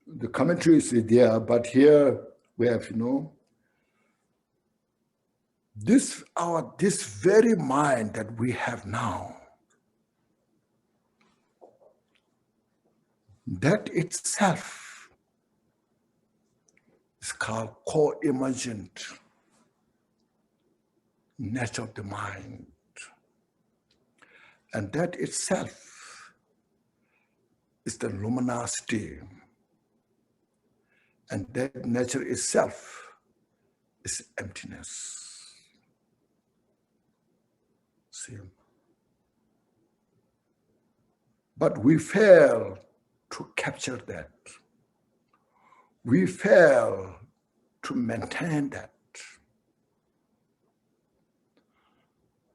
The commentary is there, but here we have, you know, this very mind that we have now, that itself is called co-emergent nature of the mind. And that itself is the luminosity. And that nature itself is emptiness. See? But we fail to capture that. We fail to maintain that.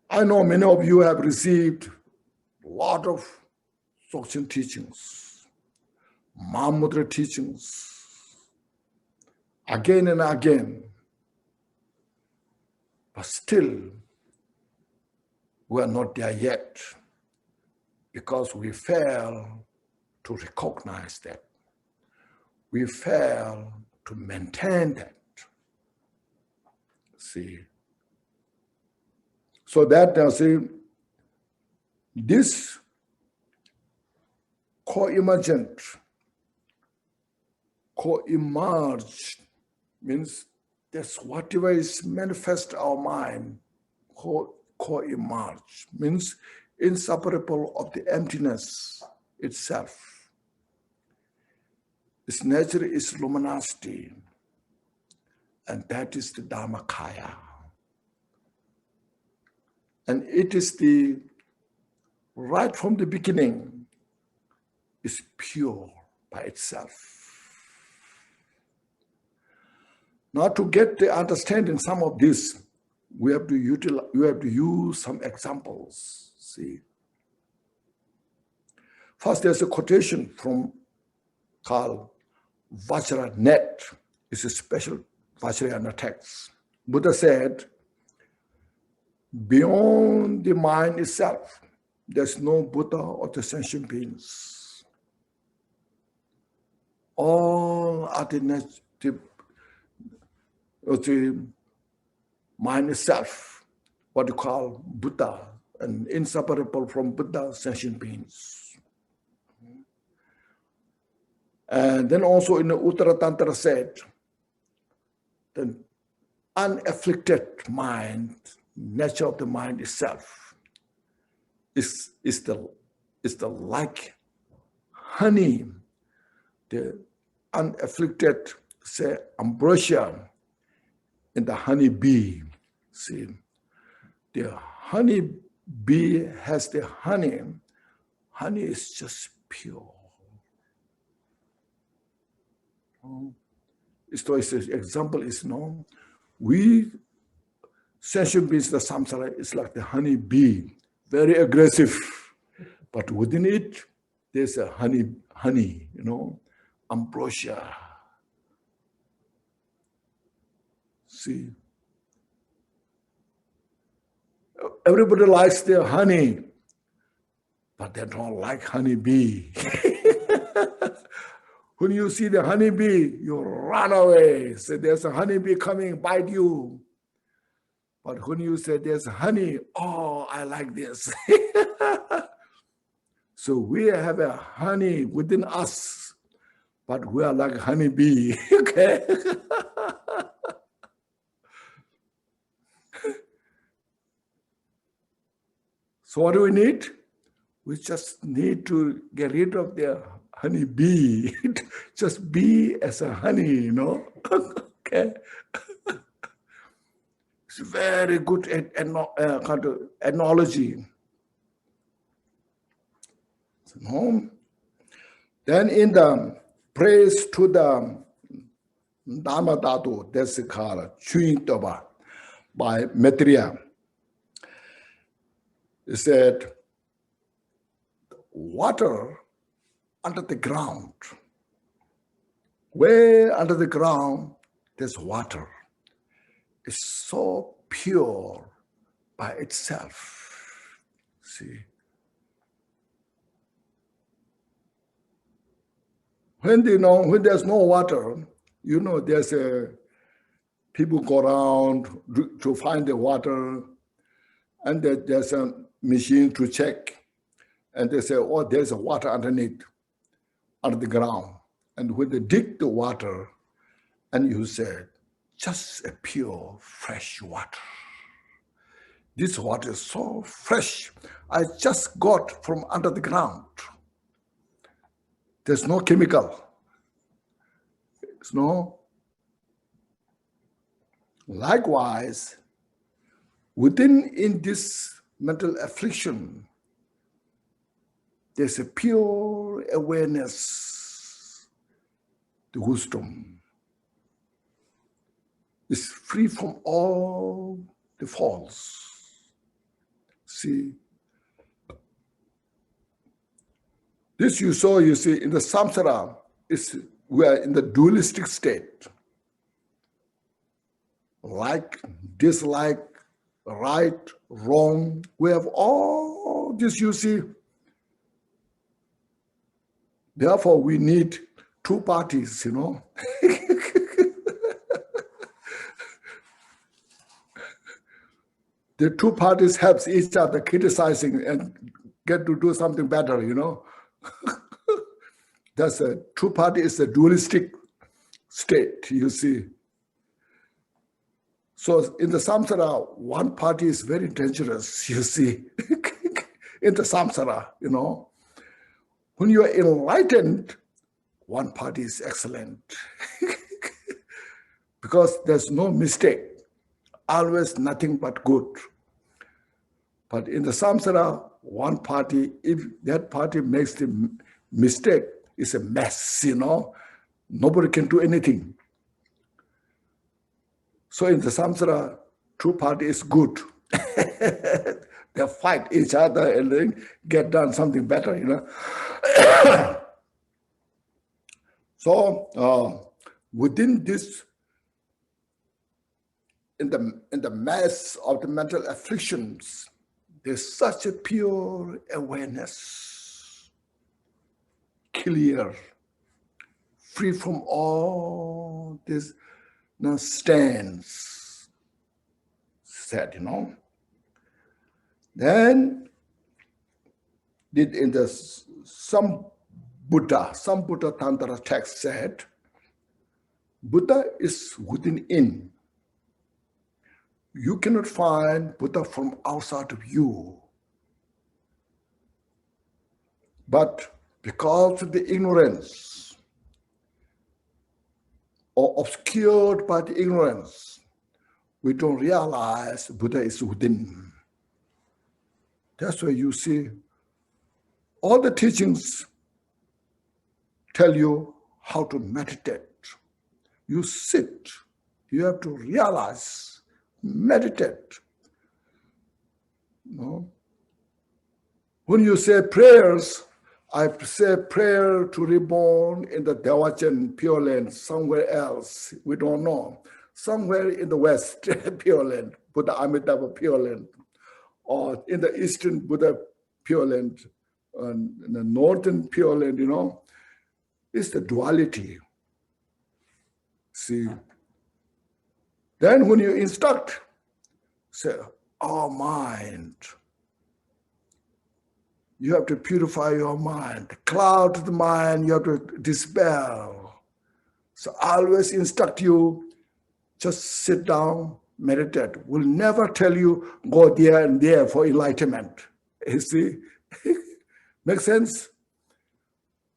I know many of you have received a lot of Dzogchen teachings, Mahamudra teachings, again and again, but still we are not there yet because we fail to recognize that. We fail to maintain that. See? So that, see, this co-emergent, co-emerged means that's whatever is manifest our mind, co-emerge, means inseparable of the emptiness itself. Its nature is luminosity, and that is the Dharmakaya. And it is the, right from the beginning, is pure by itself. Now to get the understanding some of this, we have to use some examples. See, first there's a quotation from called Vajra Net. It's a special Vajrayana text. Buddha said, beyond the mind itself, there's no Buddha or the sentient beings. All are the mind itself, what you call Buddha, and inseparable from Buddha, sentient beings. And then also in the Uttara Tantra said, the unafflicted mind, nature of the mind itself, is the like honey, the unafflicted, say, ambrosia in the honey bee. See, the honey bee has the honey. Honey is just pure. So example is, we sentient beings, the samsara is like the honey bee. very aggressive, but within it, there's a honey, ambrosia. See, everybody likes their honey, but they don't like honeybee. When you see the honeybee, you run away. Say, there's a honeybee coming, bite you. But when you say there's honey, oh, I like this. So we have a honey within us, but we are like honeybee, okay? So what do we need? We just need to get rid of the honeybee. Just be as a honey, okay? It's very good kind of analogy. Then in the praise to the Dharma Dhatu, that's called Chewing Toba by Maitreya. It said, water under the ground, way under the ground, there's water. It's so pure by itself. See? When there's no water, there's people go around to find the water, and there's a machine to check, and they say, oh, there's a water underneath, under the ground. And when they dig the water, and you say, just a pure, fresh water. This water is so fresh. I just got from under the ground. There's no chemical. There's no. Likewise, in this mental affliction, there's a pure awareness, the wisdom. It's free from all the false. See, this you see, in the Samsara, we are in the dualistic state. Like, dislike, right, wrong. We have all this, you see. Therefore, we need two parties, The two parties helps each other criticizing and get to do something better, That's a two party is a dualistic state, you see. So in the Samsara, one party is very dangerous, you see. In the Samsara, When you are enlightened, one party is excellent. Because there's no mistake. Always nothing but good. But in the Samsara, one party, if that party makes the mistake, it's a mess, Nobody can do anything. So in the Samsara, two party is good. They fight each other and then get done something better, So within this, in the mass of the mental afflictions, there's such a pure awareness, clear, free from all this stands, said, Then, in some Buddha Tantra text said, Buddha is within. You cannot find Buddha from outside of you. But because of the ignorance, or obscured by the ignorance, we don't realize Buddha is within. That's why you see all the teachings tell you how to meditate. You sit, you have to realize, meditate. When you say prayers, I say prayer to reborn in the Dawachen Pure Land, somewhere else, we don't know. Somewhere in the West, Pure Land, Buddha Amitabha Pure Land, or in the Eastern Buddha Pure Land, and in the Northern Pure Land, you know, it's the duality. See, then when you instruct, say, our mind, you have to purify your mind, cloud the mind, you have to dispel. So I always instruct you, just sit down, meditate. We'll never tell you, go there and there for enlightenment. You see? Make sense?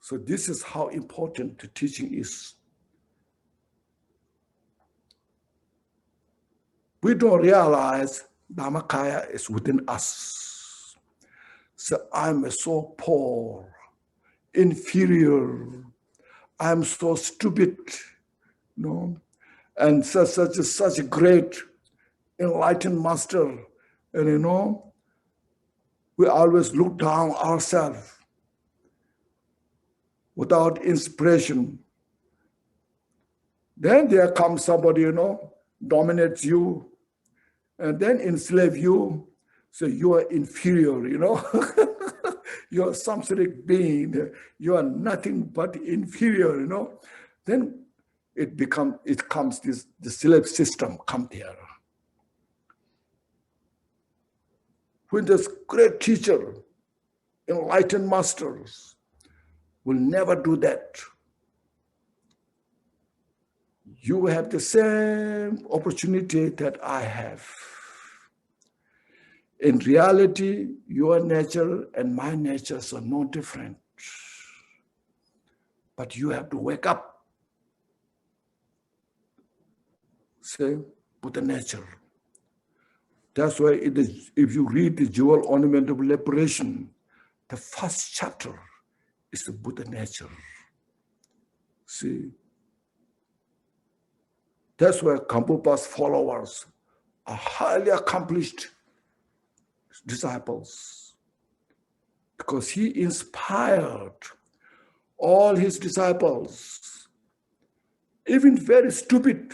So this is how important the teaching is. We don't realize Dhammakaya is within us. So I'm so poor, inferior, I'm so stupid, you know, and such a great enlightened master, and you know, we always look down ourselves without inspiration. Then there comes somebody, you know, dominates you, and then enslave you, so you are inferior, you know. You are samsaric being, you are nothing but inferior, you know. Then comes the slave system come there. When this great teacher, enlightened masters, will never do that. You have the same opportunity that I have. In reality, your nature and my natures are no different. But you have to wake up. Say, Buddha nature. That's why if you read the Jewel Ornament of Liberation, the first chapter is the Buddha nature. See? That's why Kampupa's followers are highly accomplished disciples, because he inspired all his disciples, even very stupid,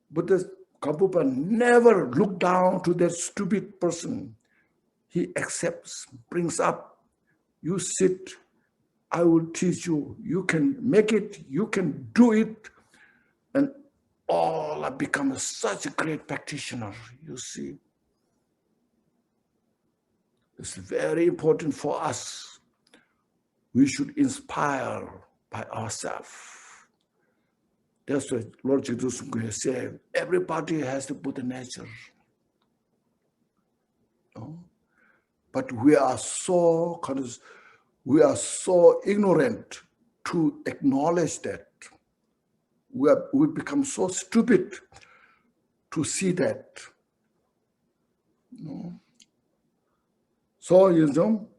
but the Kampupa never looked down to that stupid person. He accepts, brings up, you sit, I will teach you, you can make it, you can do it, and all have become such a great practitioner, you see. It's very important for us. We should inspire by ourselves. That's what Lord Jiddu said. Everybody has the Buddha nature. No? But we are so ignorant to acknowledge that. We become so stupid to see that. No? So, you know,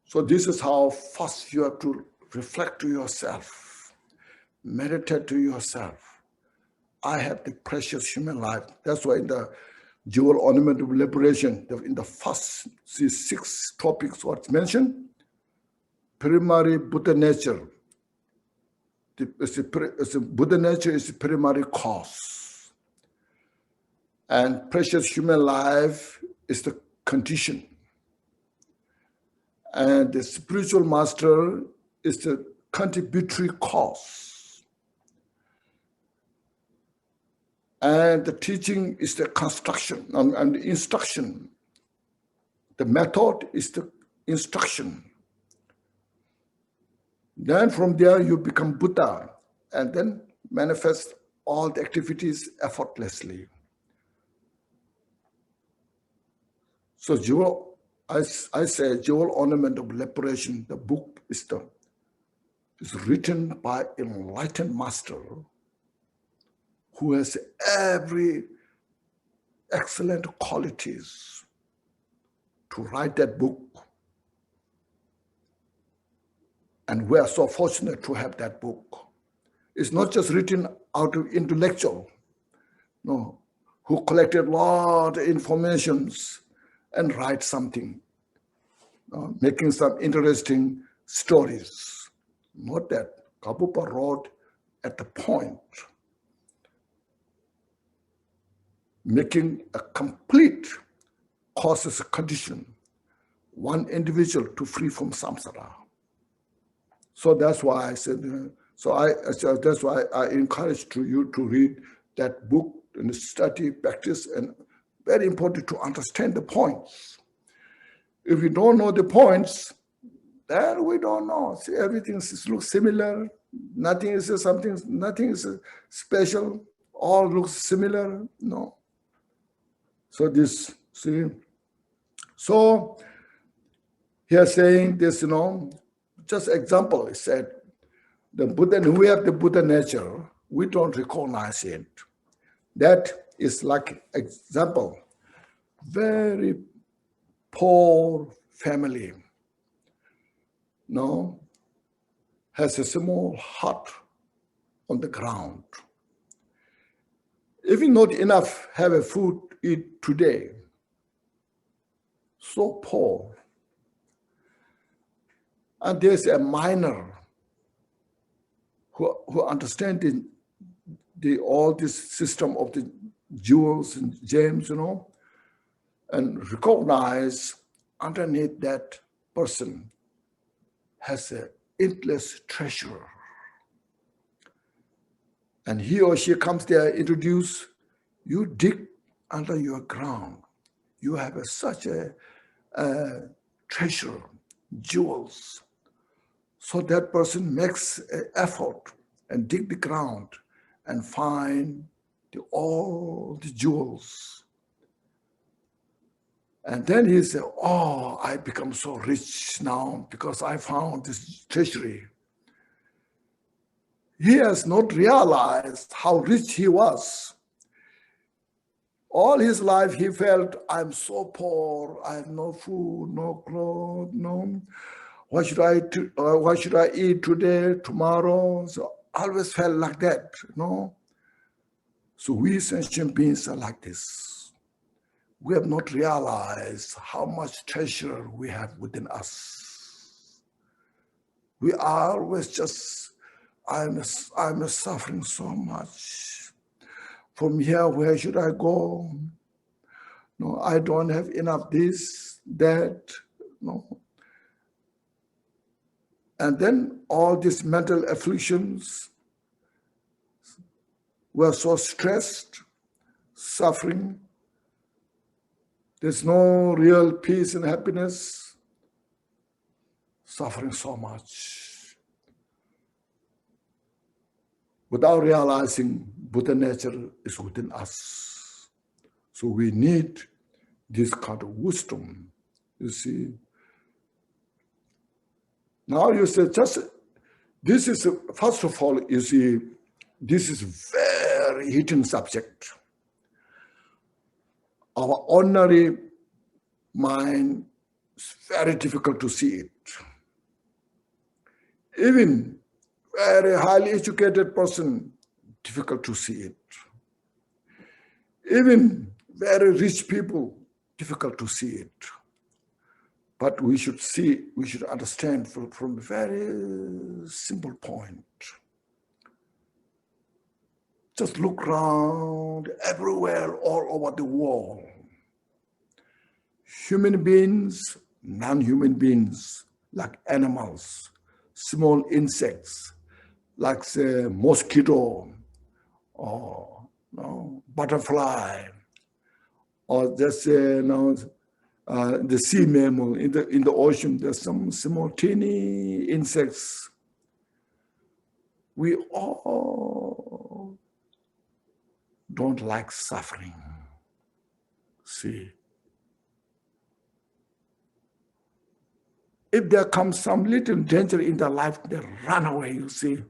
so this is how first you have to reflect to yourself, meditate to yourself. I have the precious human life. That's why in the Jewel Ornament of Liberation, in the first 6 topics what's mentioned, primary Buddha nature. Buddha nature is the primary cause. And precious human life is the condition. And the spiritual master is the contributory cause. And the teaching is the construction and the instruction. The method is the instruction. Then from there you become Buddha and then manifest all the activities effortlessly. So Jewel, I say Jewel Ornament of Liberation, the book is written by enlightened master who has every excellent qualities to write that book. And we are so fortunate to have that book. It's not just written out of intellectual, no, who collected a lot of informations and write something, making some interesting stories. Not that Kabupa wrote at the point, making a complete causes condition, one individual to free from samsara. So that's why I said, so that's why I encourage you to read that book and study, practice, and very important to understand the points. If you don't know the points, then we don't know. See, everything looks similar. Nothing is special. All looks similar. No. So this, see. So here saying this, just example, it said, the Buddha, we have the Buddha nature, we don't recognize it. That is like example, very poor family, has a small hut on the ground. If not enough have a food to eat today, so poor. And there's a miner who understands all this system of the jewels and gems, and recognize underneath that person has an endless treasure. And he or she comes there, introduce, you dig under your ground. You have such a treasure, jewels. So that person makes an effort and dig the ground and find all the jewels. And then he said, oh, I become so rich now because I found this treasury. He has not realized how rich he was. All his life he felt, I'm so poor, I have no food, no clothes, no. What should I eat today, tomorrow? So always felt like that, So we sentient beings are like this. We have not realized how much treasure we have within us. We are always just, I'm suffering so much. From here, where should I go? No, I don't have enough this, that, And then all these mental afflictions, we're so stressed, suffering. There's no real peace and happiness, suffering so much. Without realizing Buddha nature is within us. So we need this kind of wisdom, you see. Now you say, this is, first of all, you see, this is very hidden subject. Our ordinary mind is very difficult to see it. Even very highly educated person, difficult to see it. Even very rich people, difficult to see it. But we should understand from a very simple point. Just look around everywhere, all over the world. Human beings, non-human beings, like animals, small insects, like say mosquito, or butterfly, or just the sea mammal in the ocean. There's some small teeny insects. We all don't like suffering. See, if there comes some little danger in their life, they run away, you see.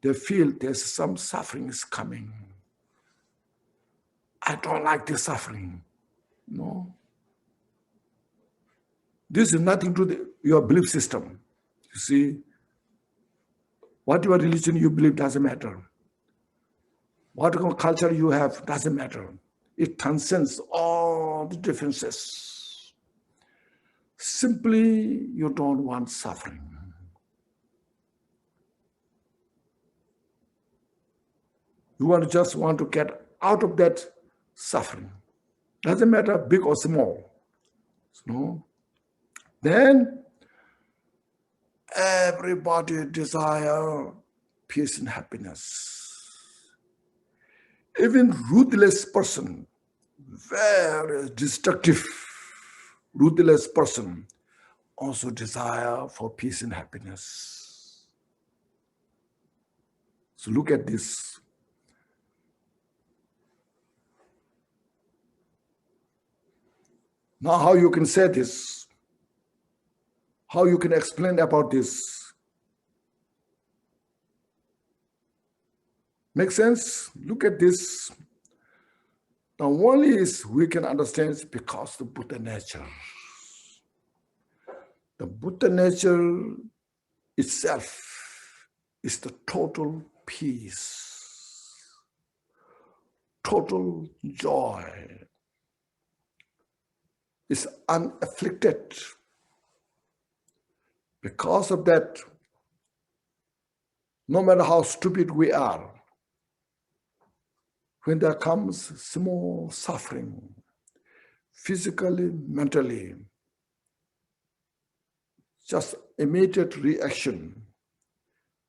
They feel there's some suffering is coming. I don't like the suffering. No. This is nothing to do with your belief system. You see, what your religion you believe doesn't matter. What culture you have doesn't matter. It transcends all the differences. simply you don't want suffering. You just want to get out of that suffering. Doesn't matter big or small. No? Then everybody desire peace and happiness. Even ruthless person, very destructive, ruthless person also desire for peace and happiness. So look at this. Now how you can say this? How you can explain about this? Make sense? Look at this. Now only is we can understand is because the Buddha nature. The Buddha nature itself is the total peace, total joy. Is unafflicted. Because of that, no matter how stupid we are, when there comes small suffering, physically, mentally, just immediate reaction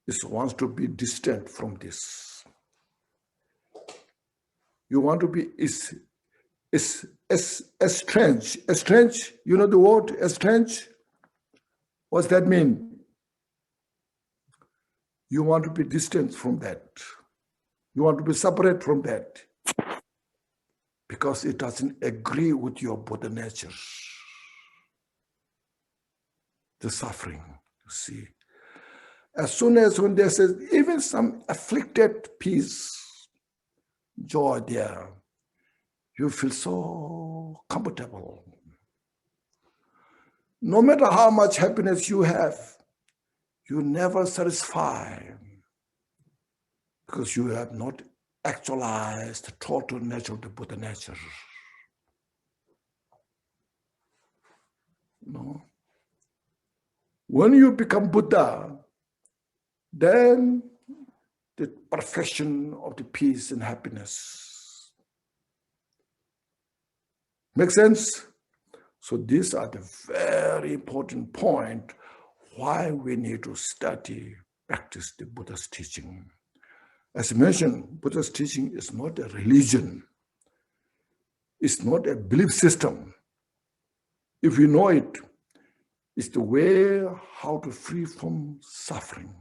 is wants to be distant from this. You want to be estranged. Estranged, you know the word estranged? What's that mean? You want to be distant from that. You want to be separate from that because it doesn't agree with your Buddha nature. The suffering, you see. As soon as when there's even some afflicted peace, joy there, you feel so comfortable. No matter how much happiness you have, you never satisfy because you have not actualized the total nature of the Buddha nature. No. When you become Buddha, then the perfection of the peace and happiness. Make sense? So these are the very important point why we need to study, practice the Buddha's teaching. As mentioned, Buddha's teaching is not a religion. It's not a belief system. If you know it, it's the way how to free from suffering.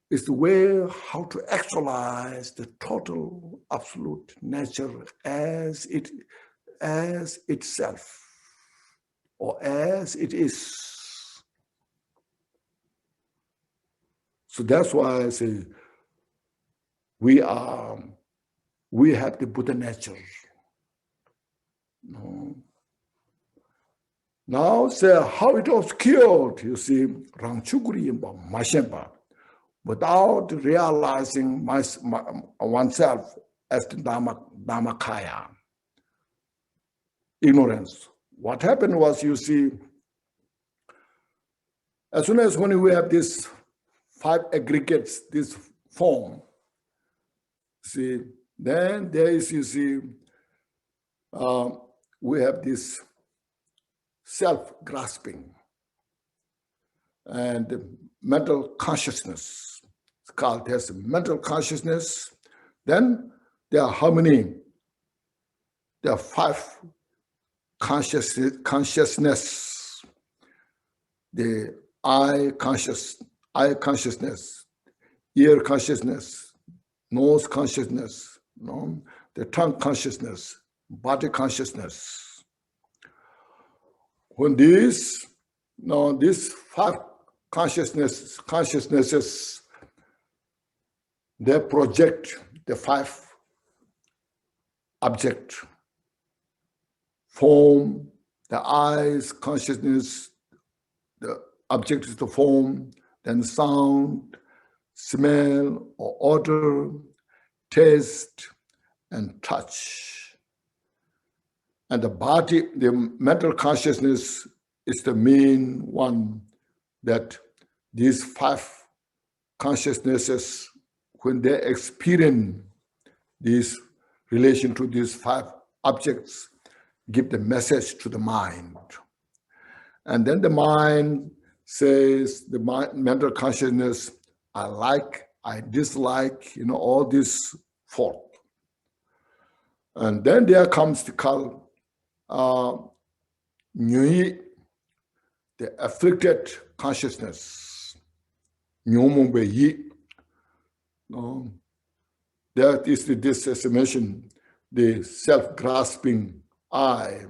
It's the way how to actualize the total absolute nature as itself, or as it is. So that's why I say we have the Buddha nature. No. Now say how it was cured, you see, without realizing oneself as the Dharmakaya. Ignorance. What happened was, you see, as soon as when we have these 5 aggregates, this form, see, then there is, you see, we have this self-grasping and mental consciousness. It's called as mental consciousness. Then there are how many? There are 5 consciousness. The eye consciousness, ear consciousness, nose consciousness, no? The tongue consciousness, body consciousness. When these 5 consciousnesses, they project the 5 object, form, the eyes consciousness, the object is the form, then sound, smell or odor, taste, and touch. And the body, the mental consciousness is the main one, that these 5 consciousnesses, when they experience this relation to these 5 objects, give the message to the mind. And then the mind says, the mental consciousness, I like, I dislike, all this forth. And then there comes the call, Nyui, the afflicted consciousness. Nyomumbe Yi. That is this, as I mentioned, the self-grasping I,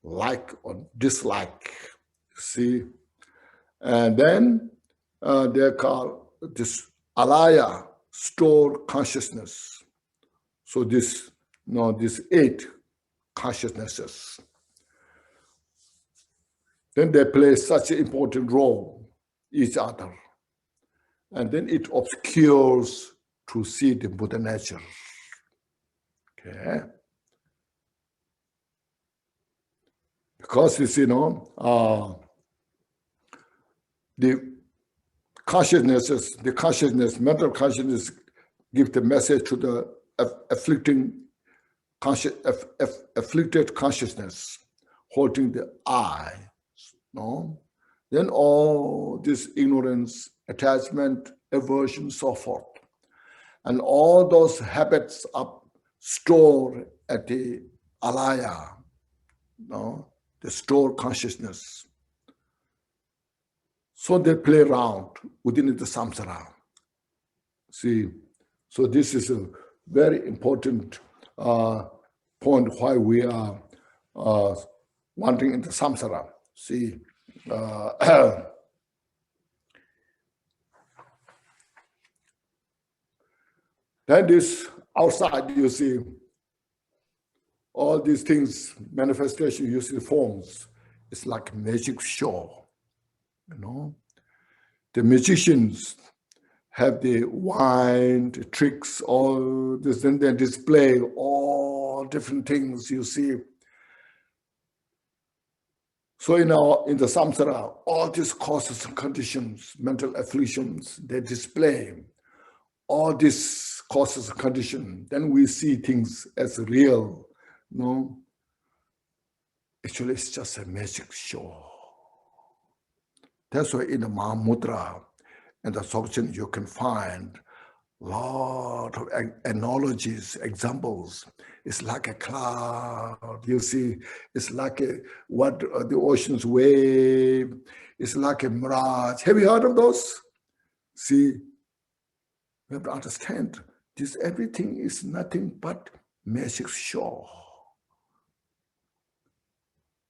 like or dislike. See? And then they call this alaya, stored consciousness. So these 8 consciousnesses. Then they play such an important role, each other. And then it obscures to see the Buddha nature. Okay? Because it's, the consciousnesses, mental consciousness give the message to the afflicted consciousness, holding the I. Then all this ignorance, attachment, aversion, so forth. And all those habits are stored at the alaya, the stored consciousness. So they play around within the samsara. See, so this is a very important point why we are wandering into samsara. See, then this outside, you see, all these things, manifestation, you see forms, it's like a magic show, The magicians have the wine, the tricks, all this, and they display all different things, you see. So in the samsara, all these causes and conditions, mental afflictions, they display all these causes and conditions. Then we see things as real, Actually, it's just a magic show. That's why in the Mahamudra and the Sokchen you can find a lot of analogies, examples. It's like a cloud, you see. It's like the ocean's wave. It's like a mirage. Have you heard of those? See, we have to understand this. Everything is nothing but magic show.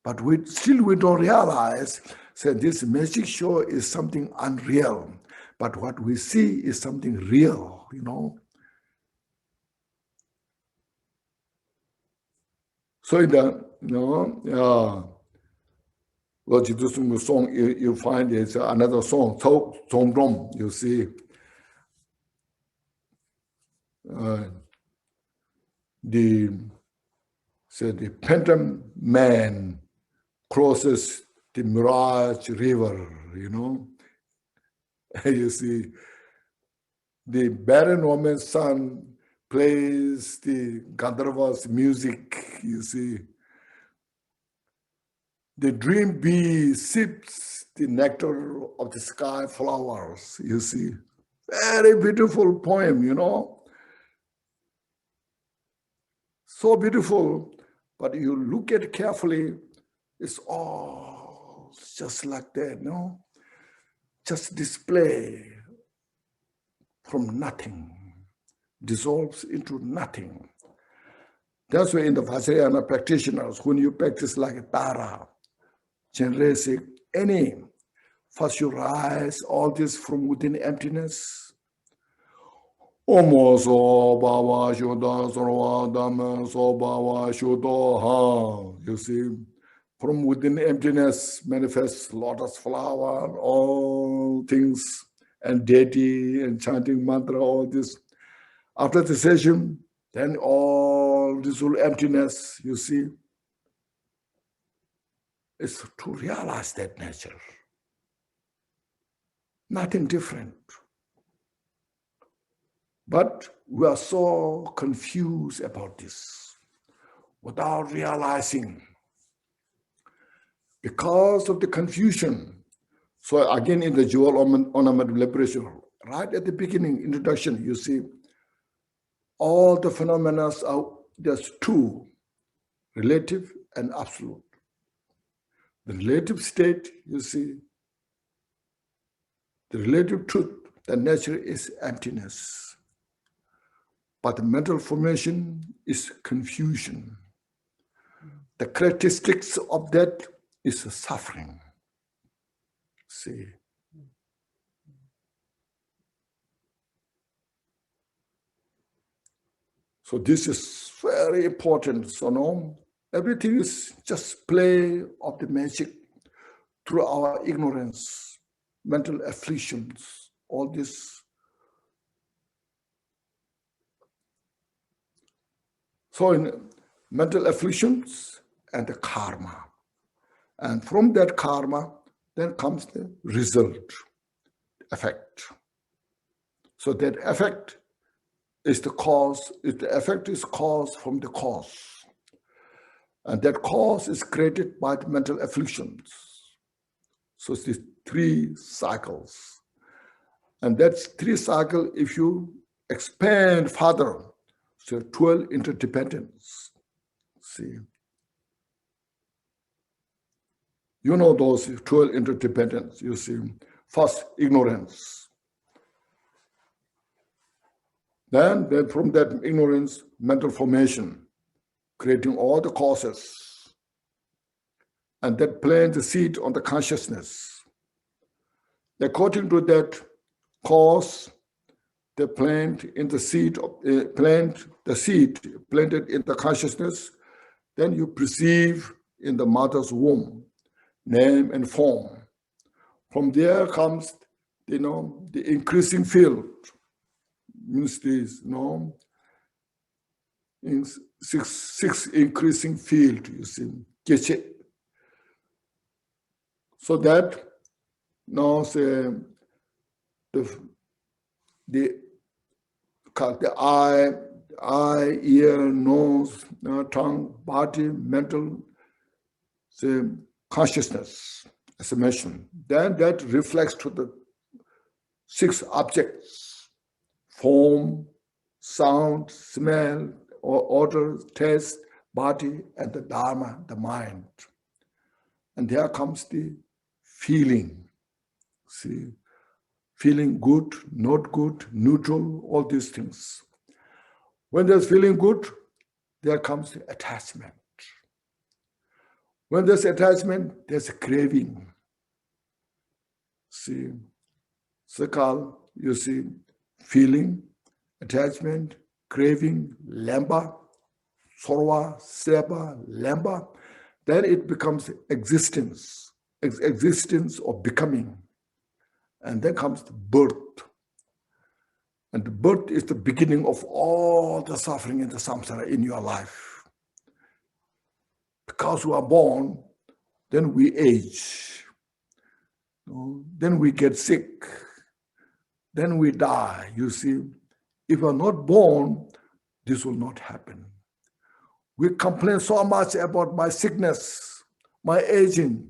But we don't realize that this magic show is something unreal. But what we see is something real, So in the, Lojidusung song, you find it's another song, Tong, you see. The phantom man crosses the mirage river, You see, the barren woman's son plays the Gandharva's music, you see. The dream bee sips the nectar of the sky flowers, you see. Very beautiful poem, So beautiful, but you look at it carefully, it's all just like that, Just display from nothing, dissolves into nothing. That's why in the Vajrayana practitioners, when you practice like Tara, Chenresic, first you rise all this from within emptiness. Omo so baba shuddha sarva dhamma so baba shuddha ha. You see, from within emptiness manifests lotus flower, all things, and deity, and chanting mantra, all this. After the session, then all this whole emptiness, you see. is to realize that nature. Nothing different. But we are so confused about this without realizing. Because of the confusion. So again, in the Jewel Ornament of Liberation, right at the beginning, introduction, you see, all the phenomena are just two, relative and absolute. The relative state, you see, the relative truth, that nature is emptiness. But the mental formation is confusion. The characteristics of that is suffering. See. So this is very important. So no, everything is just play of the magic through our ignorance, mental afflictions, all this. So in mental afflictions and the karma. And from that karma, then comes the result, effect. So that effect is the cause, the effect is cause from the cause. And that cause is created by the mental afflictions. So it's these three cycles. And that's three cycles, if you expand further, so 12 interdependence. See. You know those 12 interdependence, you see. First, ignorance. Then from that ignorance, mental formation, creating all the causes. And that plants the seed on the consciousness. According to that cause, they plant in the seed, planted in the consciousness, then you perceive in the mother's womb, name and form. From there comes, the increasing field. Means this, in six increasing field, you see, Khenchen. So that now say the eye, ear, nose, tongue, body, mental, say consciousness, as I mentioned. Then that reflects to the 6 objects: form, sound, smell, odor, taste, body, and the Dharma, the mind. And there comes the feeling. See, feeling good, not good, neutral, all these things. When there's feeling good, there comes the attachment. When there's attachment, there's a craving. See, Sakal, you see, feeling, attachment, craving, lamba, sorwa, seba, lamba. Then it becomes existence of becoming. And then comes the birth. And the birth is the beginning of all the suffering in the samsara in your life. Because we are born, then we age. Then we get sick. Then we die. You see, if we are not born, this will not happen. We complain so much about my sickness, my aging,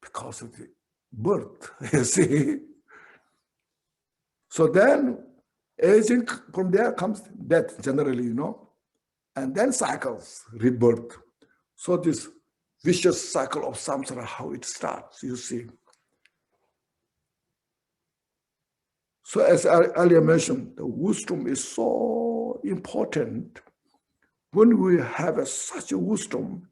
because of the birth, you see. So then, aging, from there comes death, generally, and then cycles, rebirth. So this vicious cycle of samsara, how it starts, you see. So as I earlier mentioned, the wisdom is so important. When we have such a wisdom,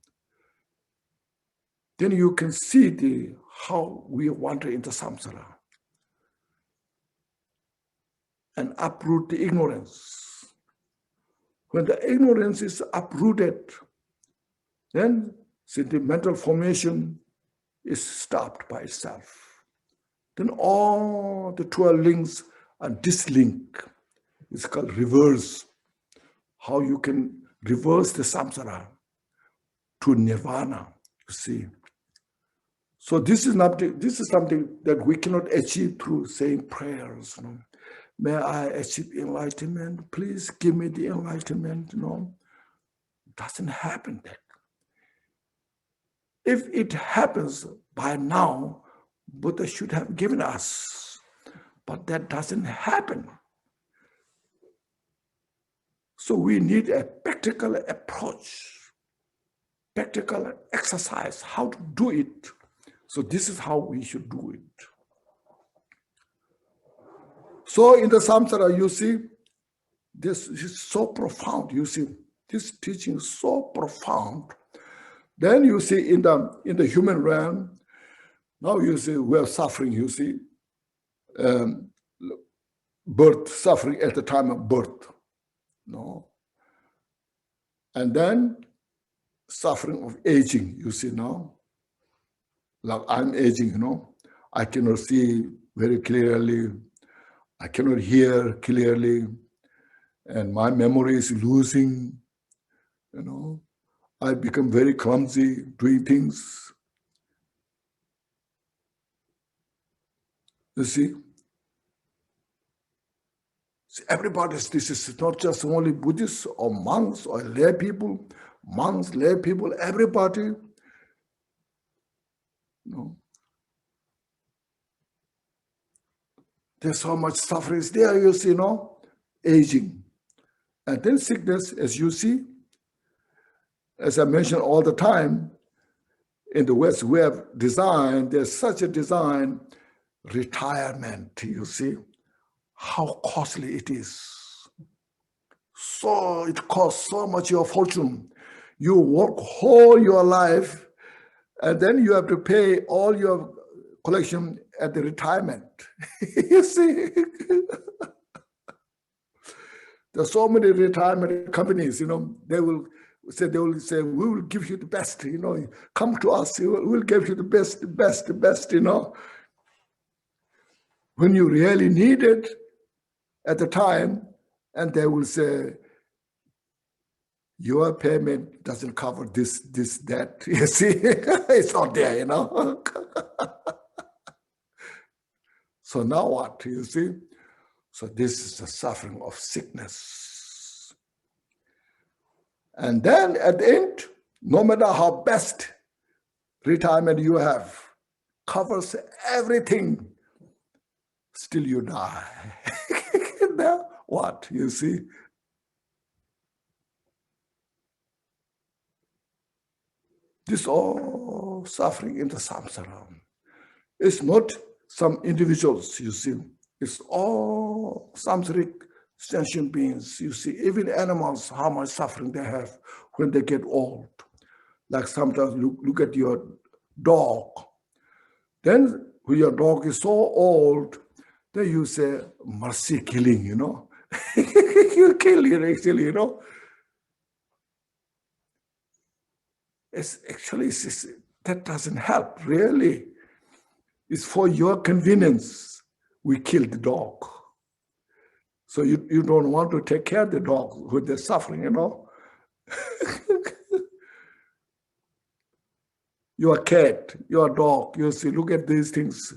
then you can see how we wander into samsara and uproot the ignorance. When the ignorance is uprooted, then the mental formation is stopped by itself. Then all the 12 links are dislinked. It's called reverse. How you can reverse the samsara to nirvana. see. So this is something that we cannot achieve through saying prayers. You know? May I achieve enlightenment? Please give me the enlightenment. You know, it doesn't happen that. If it happens by now, Buddha should have given us, but that doesn't happen. So we need a practical approach, practical exercise, how to do it. So this is how we should do it. So in the Samsara, you see, this is so profound. You see, this teaching is so profound. Then you see in the human realm, now you see we're suffering, you see, birth, suffering at the time of birth. No. And then suffering of aging, you see now. Like I'm aging, you know. I cannot see very clearly. I cannot hear clearly. And my memory is losing, you know. I become very clumsy doing things. You see? Everybody, this is not just only Buddhists or monks or lay people, monks, lay people, everybody. No. There's so much suffering there, you see, no? Aging. And then sickness, as you see, as I mention all the time, in the West, we have designed, there's such a design, retirement, you see, how costly it is. So it costs so much your fortune. You work whole your life, and then you have to pay all your collection at the retirement. You see, there's so many retirement companies, you know, they will say, we will give you the best, you know, come to us, we'll give you the best, you know. When you really need it at the time, and they will say, your payment doesn't cover this, that. You see, it's not there, you know. So now what, you see? So this is the suffering of sickness. And then at the end, no matter how best retirement you have, covers everything, still you die. Now what, you see? This all suffering in the samsara. It's not some individuals, you see. It's all samsaric sentient beings. You see, even animals, how much suffering they have when they get old. Like sometimes look at your dog. Then when your dog is so old, then you say, mercy killing, you know. You kill it actually, you know. It's actually, that doesn't help, really. It's for your convenience. We kill the dog. So you don't want to take care of the dog when they're suffering, you know. Your cat, your dog, you see, look at these things.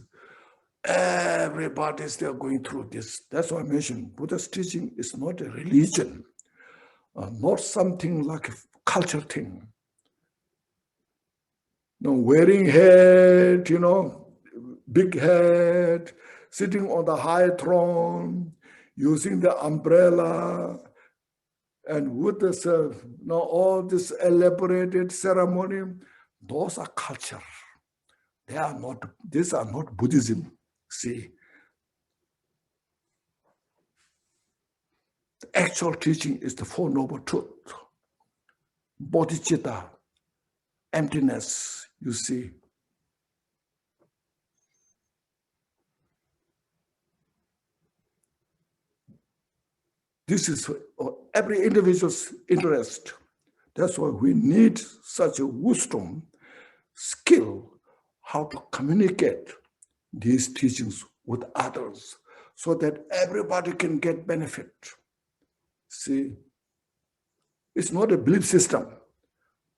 Everybody's still going through this. That's why I mentioned Buddha's teaching is not a religion, not something like a culture thing. You know, wearing hat, you know, big hat, sitting on the high throne, using the umbrella, and with this, you know, all this elaborated ceremony, those are culture. They are not, these are not Buddhism, see. The actual teaching is the Four Noble Truth, bodhicitta, emptiness, you see. This is for every individual's interest. That's why we need such a wisdom, skill, how to communicate these teachings with others so that everybody can get benefit. See, it's not a belief system.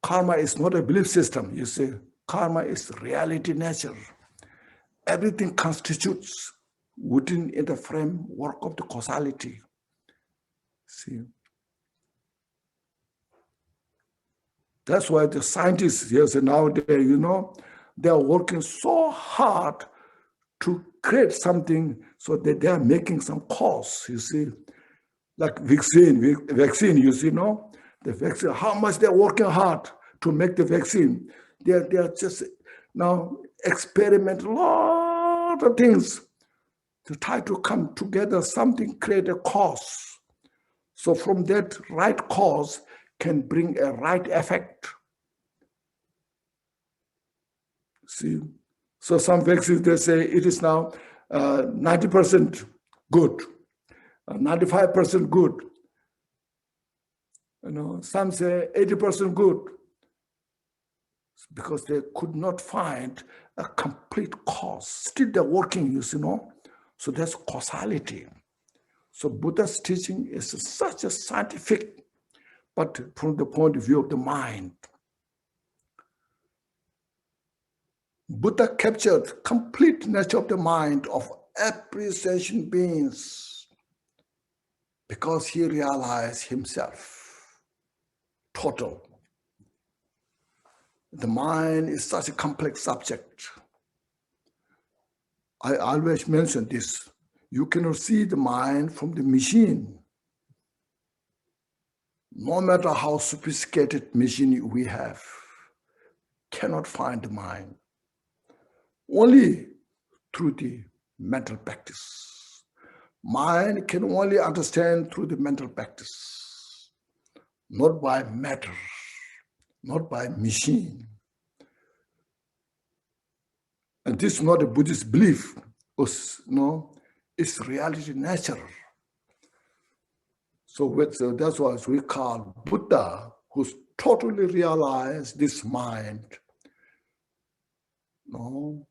Karma is not a belief system, you see. Karma is reality nature. Everything constitutes within the framework of the causality. See, that's why the scientists, yes, nowadays, you know, they are working so hard to create something so that they are making some cause, you see, like vaccine, you see, no? The vaccine, how much they're working hard to make the vaccine. They are just now experiment a lot of things to try to come together, something, create a cause. So from that right cause can bring a right effect. See, so some vaccines, they say it is now 90% good, 95% good. You know, some say 80% good, because they could not find a complete cause. Still they're working, you know. So that's causality. So Buddha's teaching is such a scientific, but from the point of view of the mind. Buddha captured complete nature of the mind of every sentient beings because he realized himself total. The mind is such a complex subject. I always mention this. You cannot see the mind from the machine. No matter how sophisticated machine we have, cannot find the mind. Only through the mental practice. Mind can only understand through the mental practice, not by matter, not by machine. And this is not a Buddhist belief, no, it's reality nature. So that's why we call Buddha, who's totally realized this mind, no,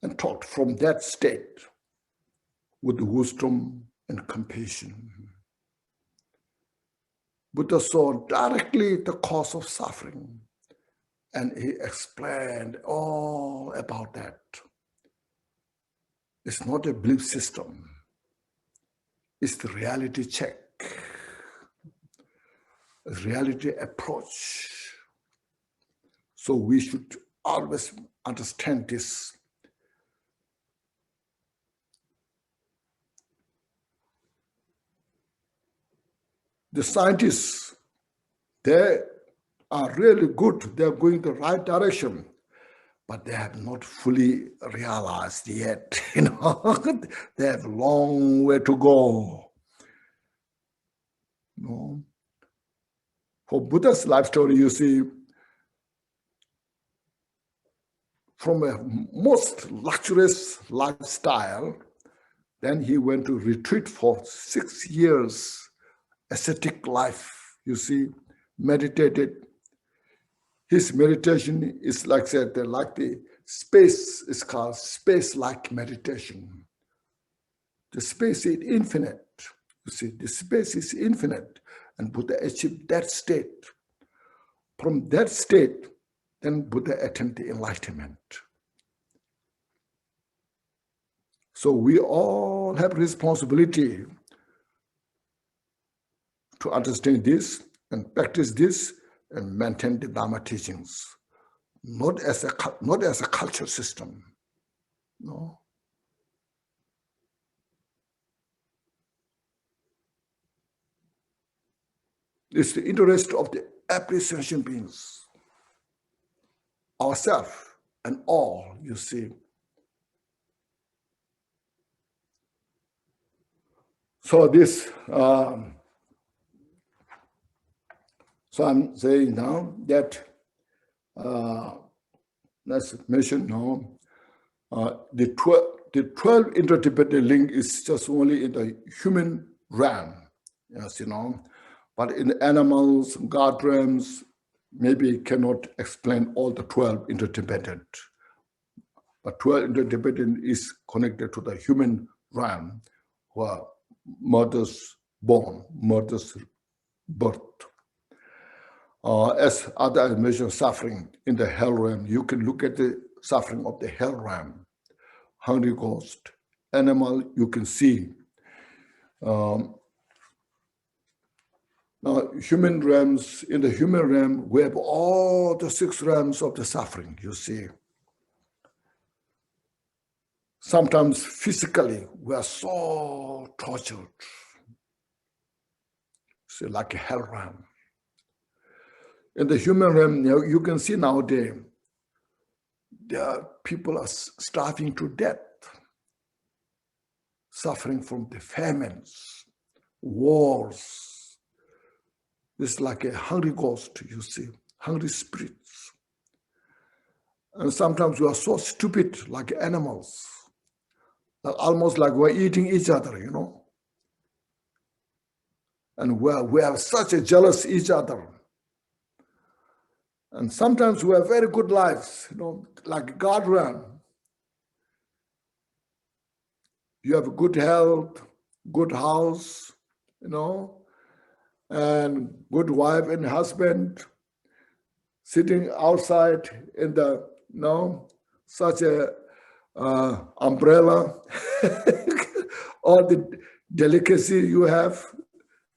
and taught from that state with wisdom and compassion. Buddha saw directly the cause of suffering, and he explained all about that. It's not a belief system. It's the reality check, a reality approach. So we should always understand this. The scientists, they are really good. They're going the right direction, but they have not fully realized yet. You know, they have a long way to go. No. For Buddha's life story, you see, from a most luxurious lifestyle, then he went to retreat for 6 years, ascetic life, you see, meditated. His meditation is like said, like the space is called space-like meditation. The space is infinite. You see, the space is infinite, and Buddha achieved that state. From that state, then Buddha attained the enlightenment. So we all have responsibility to understand this and practice this and maintain the Dharma teachings, not as a culture system, no. It's the interest of the every sentient beings, ourselves and all, you see. So this, so I'm saying now that, let's mention now, the 12 inter-Tibetan link is just only in the human realm, yes, you know, but in animals, God realms, maybe cannot explain all the 12 inter-Tibetan. But 12 inter-Tibetan is connected to the human realm, where mother's born, mother's birth. As other mentioned, suffering in the hell realm, you can look at the suffering of the hell realm. Hungry ghost, animal, you can see. Now, human realms, in the human realm, we have all the 6 realms of the suffering, you see. Sometimes physically, we are so tortured. See, like a hell realm. In the human realm, you can see nowadays, people are starving to death, suffering from the famines, wars. It's like a hungry ghost, you see, hungry spirits. And sometimes we are so stupid, like animals, almost like we're eating each other, you know. And we are such a jealous each other. And sometimes we have very good lives, you know, like God ran. You have good health, good house, you know, and good wife and husband, sitting outside in the, you know, such a umbrella. All the delicacy you have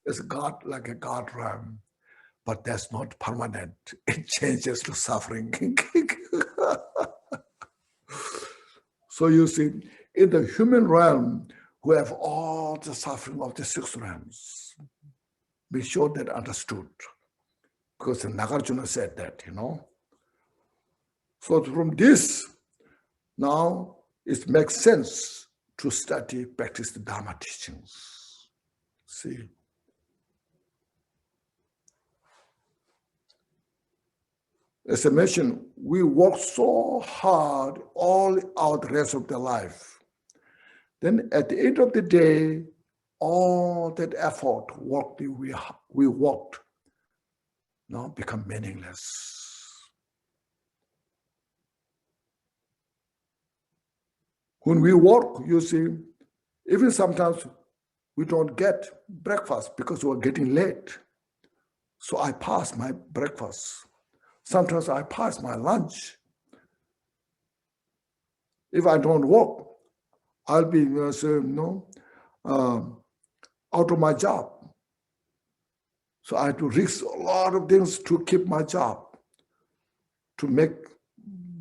is God, like a God ram. But that's not permanent. It changes to suffering. So you see, in the human realm, we have all the suffering of the 6 realms. Be sure that understood. Because Nagarjuna said that, you know. So from this, now it makes sense to study, practice the Dharma teachings. See. As I mentioned, we work so hard all our rest of the life. Then at the end of the day, all that effort, work we worked, now become meaningless. When we work, you see, even sometimes we don't get breakfast because we're getting late. So I pass my breakfast. Sometimes I pass my lunch. If I don't work, I'll be out of my job. So I have to risk a lot of things to keep my job, to make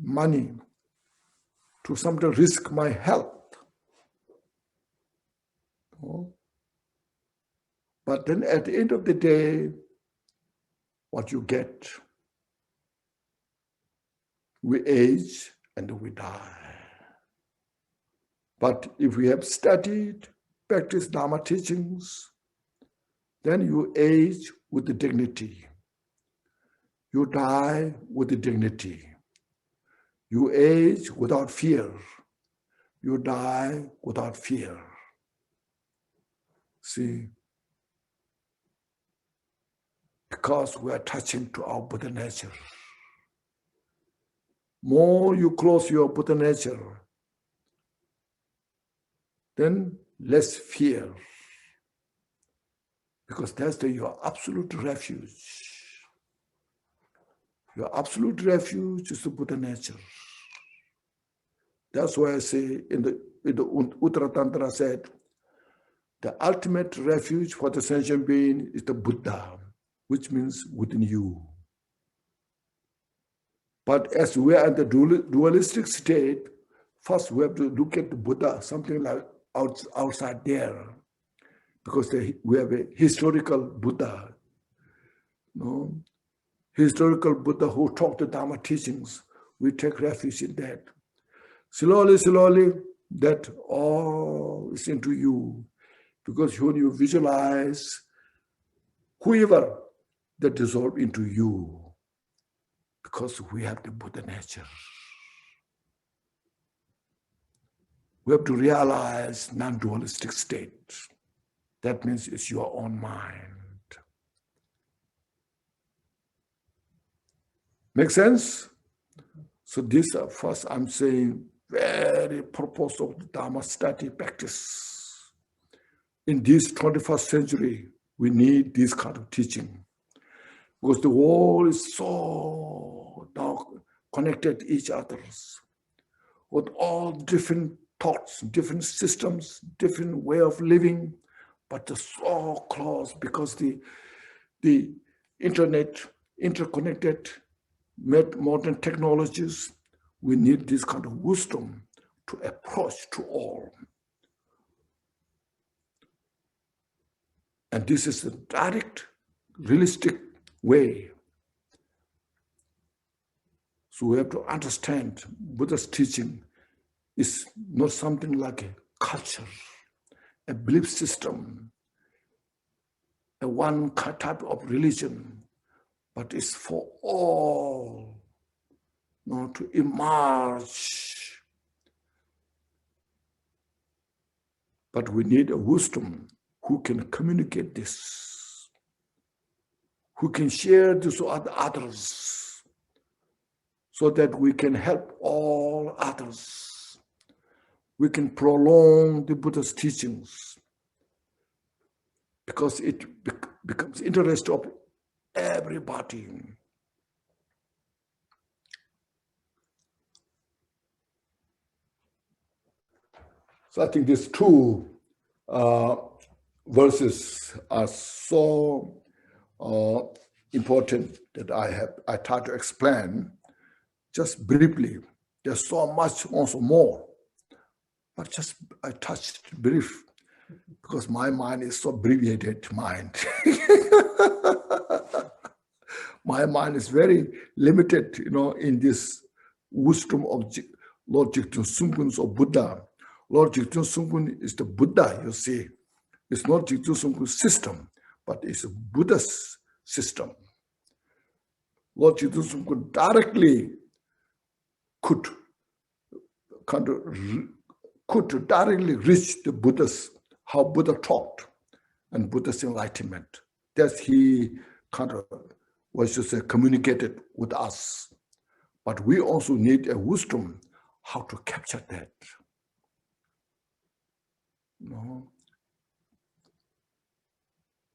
money, to sometimes risk my health. But then at the end of the day, what you get, we age and we die. But if we have studied, practiced Dharma teachings, then you age with the dignity. You die with the dignity. You age without fear. You die without fear. See? Because we are touching to our Buddha nature. More you close your Buddha nature, then less fear. Because that's your absolute refuge. Your absolute refuge is the Buddha nature. That's why I say in the Uttara Tantra said, the ultimate refuge for the sentient being is the Buddha, which means within you. But as we are in the dualistic state, first we have to look at the Buddha, something like outside there, because we have a historical Buddha, historical Buddha who taught the Dharma teachings. We take refuge in that. Slowly, slowly, that all is into you. Because when you visualize whoever that dissolve into you, because we have the Buddha nature. We have to realize non-dualistic state. That means it's your own mind. Make sense? So this first I'm saying very purpose of the Dharma study practice. In this 21st century, we need this kind of teaching. because the world is so now connected to each other with all different thoughts, different systems, different way of living, but they're so close because the internet, interconnected, modern technologies, we need this kind of wisdom to approach to all. And this is a direct, realistic way. So we have to understand Buddha's teaching is not something like a culture, a belief system, a one type of religion, but it's for all, to emerge. But we need a wisdom who can communicate this, who can share this with others, so that we can help all others. We can prolong the Buddha's teachings because it becomes interest of everybody. So I think these two verses are so important that I try to explain just briefly. There's so much also more, but just I touched brief because my mind is so abbreviated mind. My mind is very limited, in this wisdom of Lord Jigten Sungkun's of Buddha. Lord Jigten Sungkun is the Buddha, you see. It's not Jigten Sungkun's system, but it's a Buddha's system. Lord Jigten Sungkun directly could directly reach the Buddha's, how Buddha taught and Buddha's enlightenment. That he communicated with us. But we also need a wisdom how to capture that.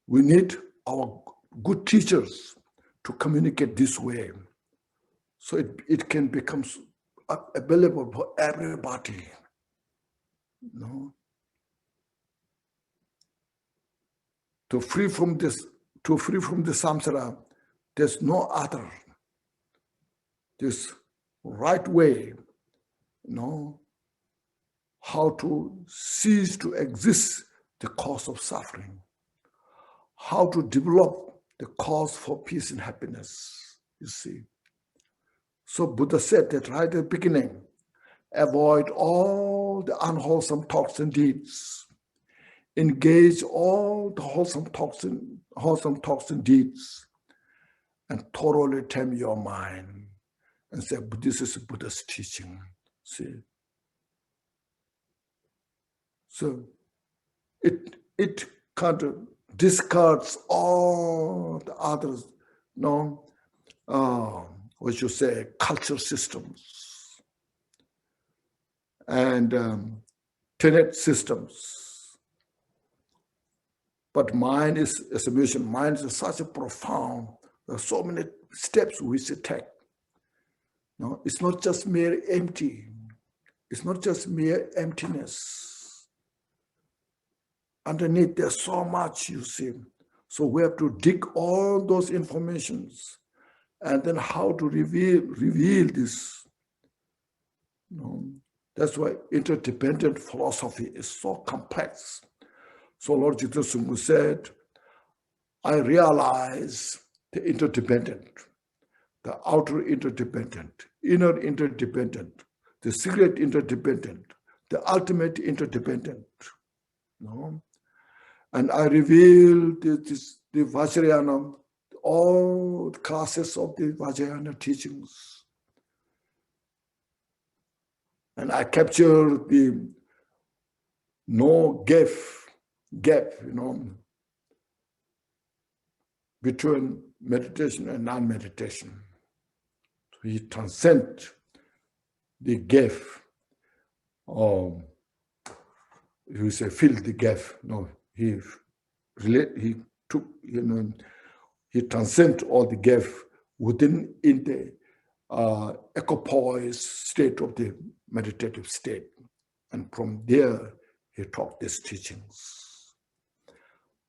We need our good teachers to communicate this way, so it can become available for everybody. To free from the samsara, there's no other. This right way, how to cease to exist the cause of suffering, how to develop the cause for peace and happiness, you see. So Buddha said that right at the beginning, avoid all the unwholesome thoughts and deeds, engage all the wholesome thoughts and deeds, and thoroughly tame your mind and say, this is Buddha's teaching, see. So it kind of discards all the others, what you say, culture systems and tenet systems. But mind is, as a mission, mind is such a profound, there are so many steps we should take. It's not just mere empty. It's not just mere emptiness. Underneath, there's so much, you see. So we have to dig all those informations and then how to reveal this. That's why interdependent philosophy is so complex. So Lord Jigten Sungkun said, I realize the interdependent, the outer interdependent, inner interdependent, the secret interdependent, the ultimate interdependent. And I reveal the Vajrayana, all the classes of the Vajrayana teachings. And I capture the no gap, between meditation and non-meditation. So he transcends the gap. You say fill the gap. No, he he transcends all the gap within in the equipoise state of the meditative state. And from there, he taught these teachings.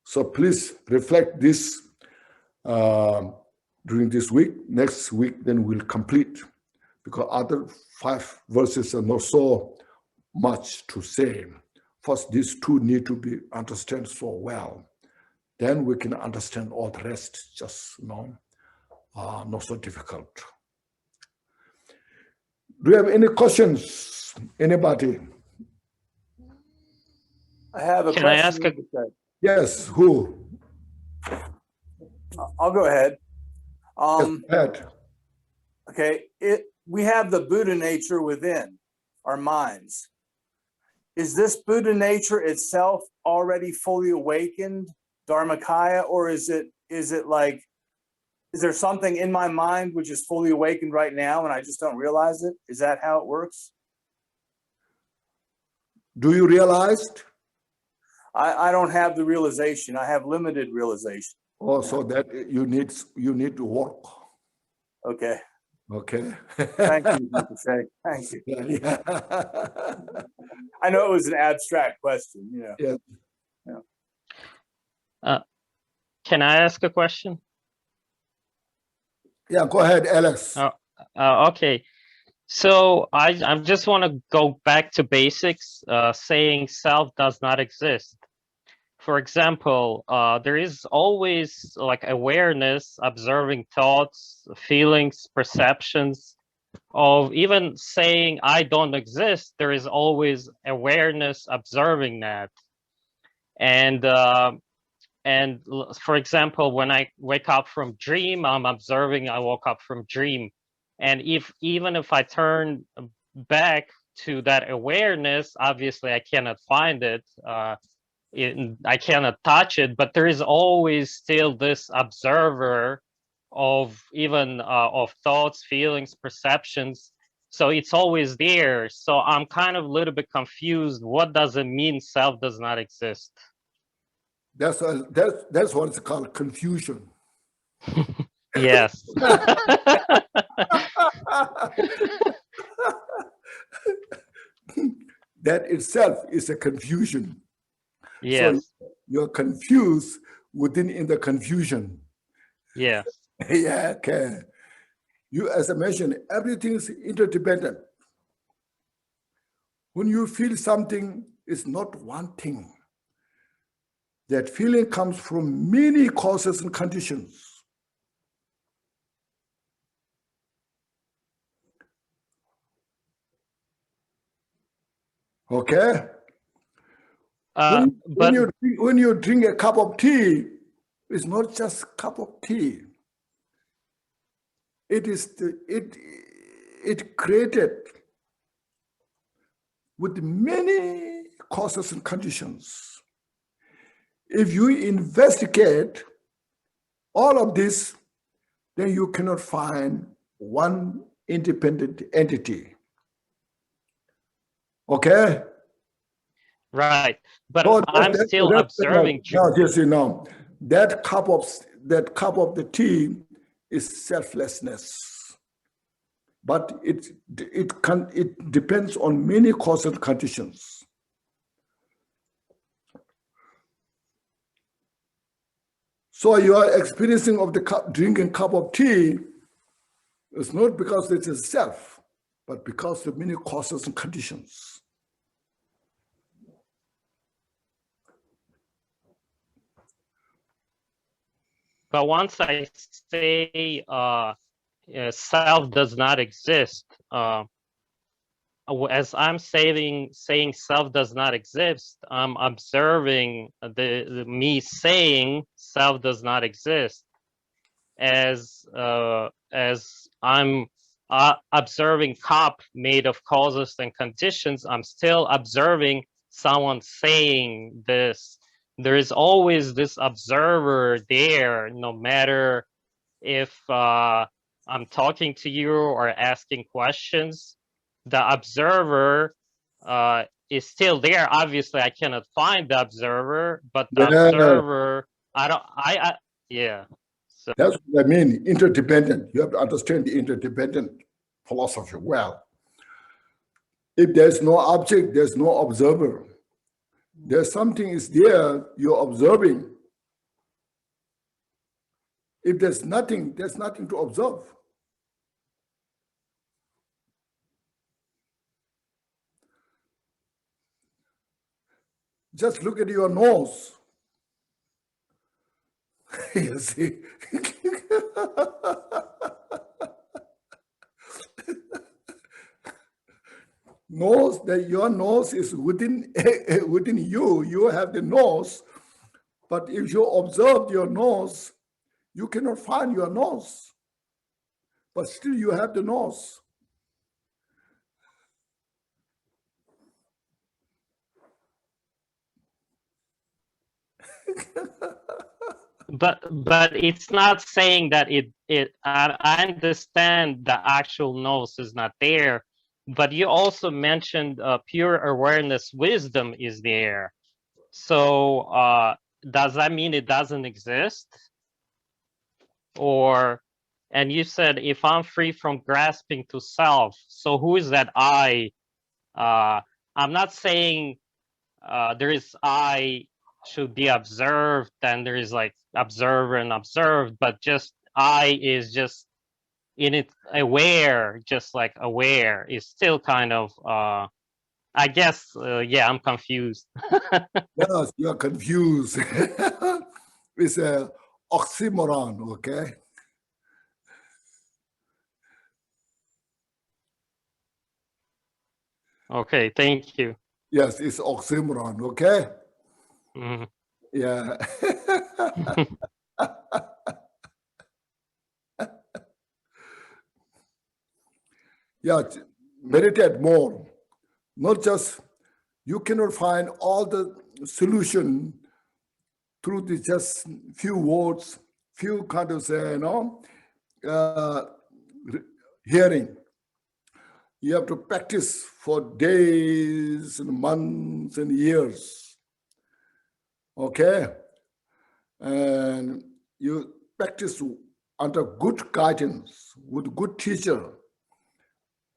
So please reflect this during this week. Next week, then we'll complete, because other 5 verses are not so much to say. First, these 2 need to be understood so well. Then we can understand all the rest, just not so difficult. Do you have any questions? Anybody? I have a Can question. I ask a? Yes, who? I'll go ahead. Yes, go ahead. Okay, we have the Buddha nature within our minds. Is this Buddha nature itself already fully awakened, Dharmakaya, or is it like, is there something in my mind which is fully awakened right now and I just don't realize it? Is that how it works? Do you realize? I don't have the realization. I have limited realization. Oh, so that you need to work. Okay. Okay. Thank you, Rinpoche. Thank you. Yeah. I know it was an abstract question, you know. Yeah. Yeah. Can I ask a question? Yeah, go ahead, Alex. Okay. So I just want to go back to basics, saying self does not exist. For example, there is always like awareness, observing thoughts, feelings, perceptions. Of even saying I don't exist, there is always awareness observing that. And for example, when I wake up from dream, I'm observing I woke up from dream. And even if I turn back to that awareness, obviously I cannot find it. I cannot touch it, but there is always still this observer of even of thoughts, feelings, perceptions. So it's always there. So I'm kind of a little bit confused. What does it mean self does not exist? That's what it's called, confusion. Yes. That itself is a confusion. Yes. So you're confused in the confusion. Yeah. Yeah, okay. As I mentioned, everything is interdependent. When you feel something, it's not one thing. That feeling comes from many causes and conditions. Okay? When you drink a cup of tea, it's not just a cup of tea. It created with many causes and conditions. If you investigate all of this, then you cannot find one independent entity. Okay? Right. But so I'm still observing. Now, just that cup of the tea is selflessness. But it depends on many causes and conditions. So your experiencing of drinking cup of tea is not because it is self, but because of many causes and conditions. But once I say self does not exist, as I'm saying self does not exist, I'm observing me saying self does not exist. As I'm observing cup made of causes and conditions, I'm still observing someone saying this. There is always this observer there, no matter if I'm talking to you or asking questions. The observer is still there. Obviously, I cannot find the observer, but the observer, yeah. So That's what I mean, interdependent. You have to understand the interdependent philosophy well. If there's no object, there's no observer. There's something is there, you're observing. If there's nothing to observe. Just look at your nose. You see? Nose, that your nose is within you. You have the nose, but if you observe your nose, you cannot find your nose. But still, you have the nose. but it's not saying that I understand the actual nose is not there, but you also mentioned pure awareness wisdom is there. So does that mean it doesn't exist? And you said if I'm free from grasping to self, so who is that I? I'm not saying there is I should be observed, and there is like observer and observed, but just I is just in it aware, just like aware is still kind of I guess yeah, I'm confused. Yes, you're confused. It's a oxymoron, okay? Okay, thank you. Yes, it's oxymoron, okay? Mhm. Yeah. Yeah, meditate more. Not just, you cannot find all the solution through the just few words, few kind of say, hearing. You have to practice for days and months and years. Okay? And you practice under good guidance, with good teacher,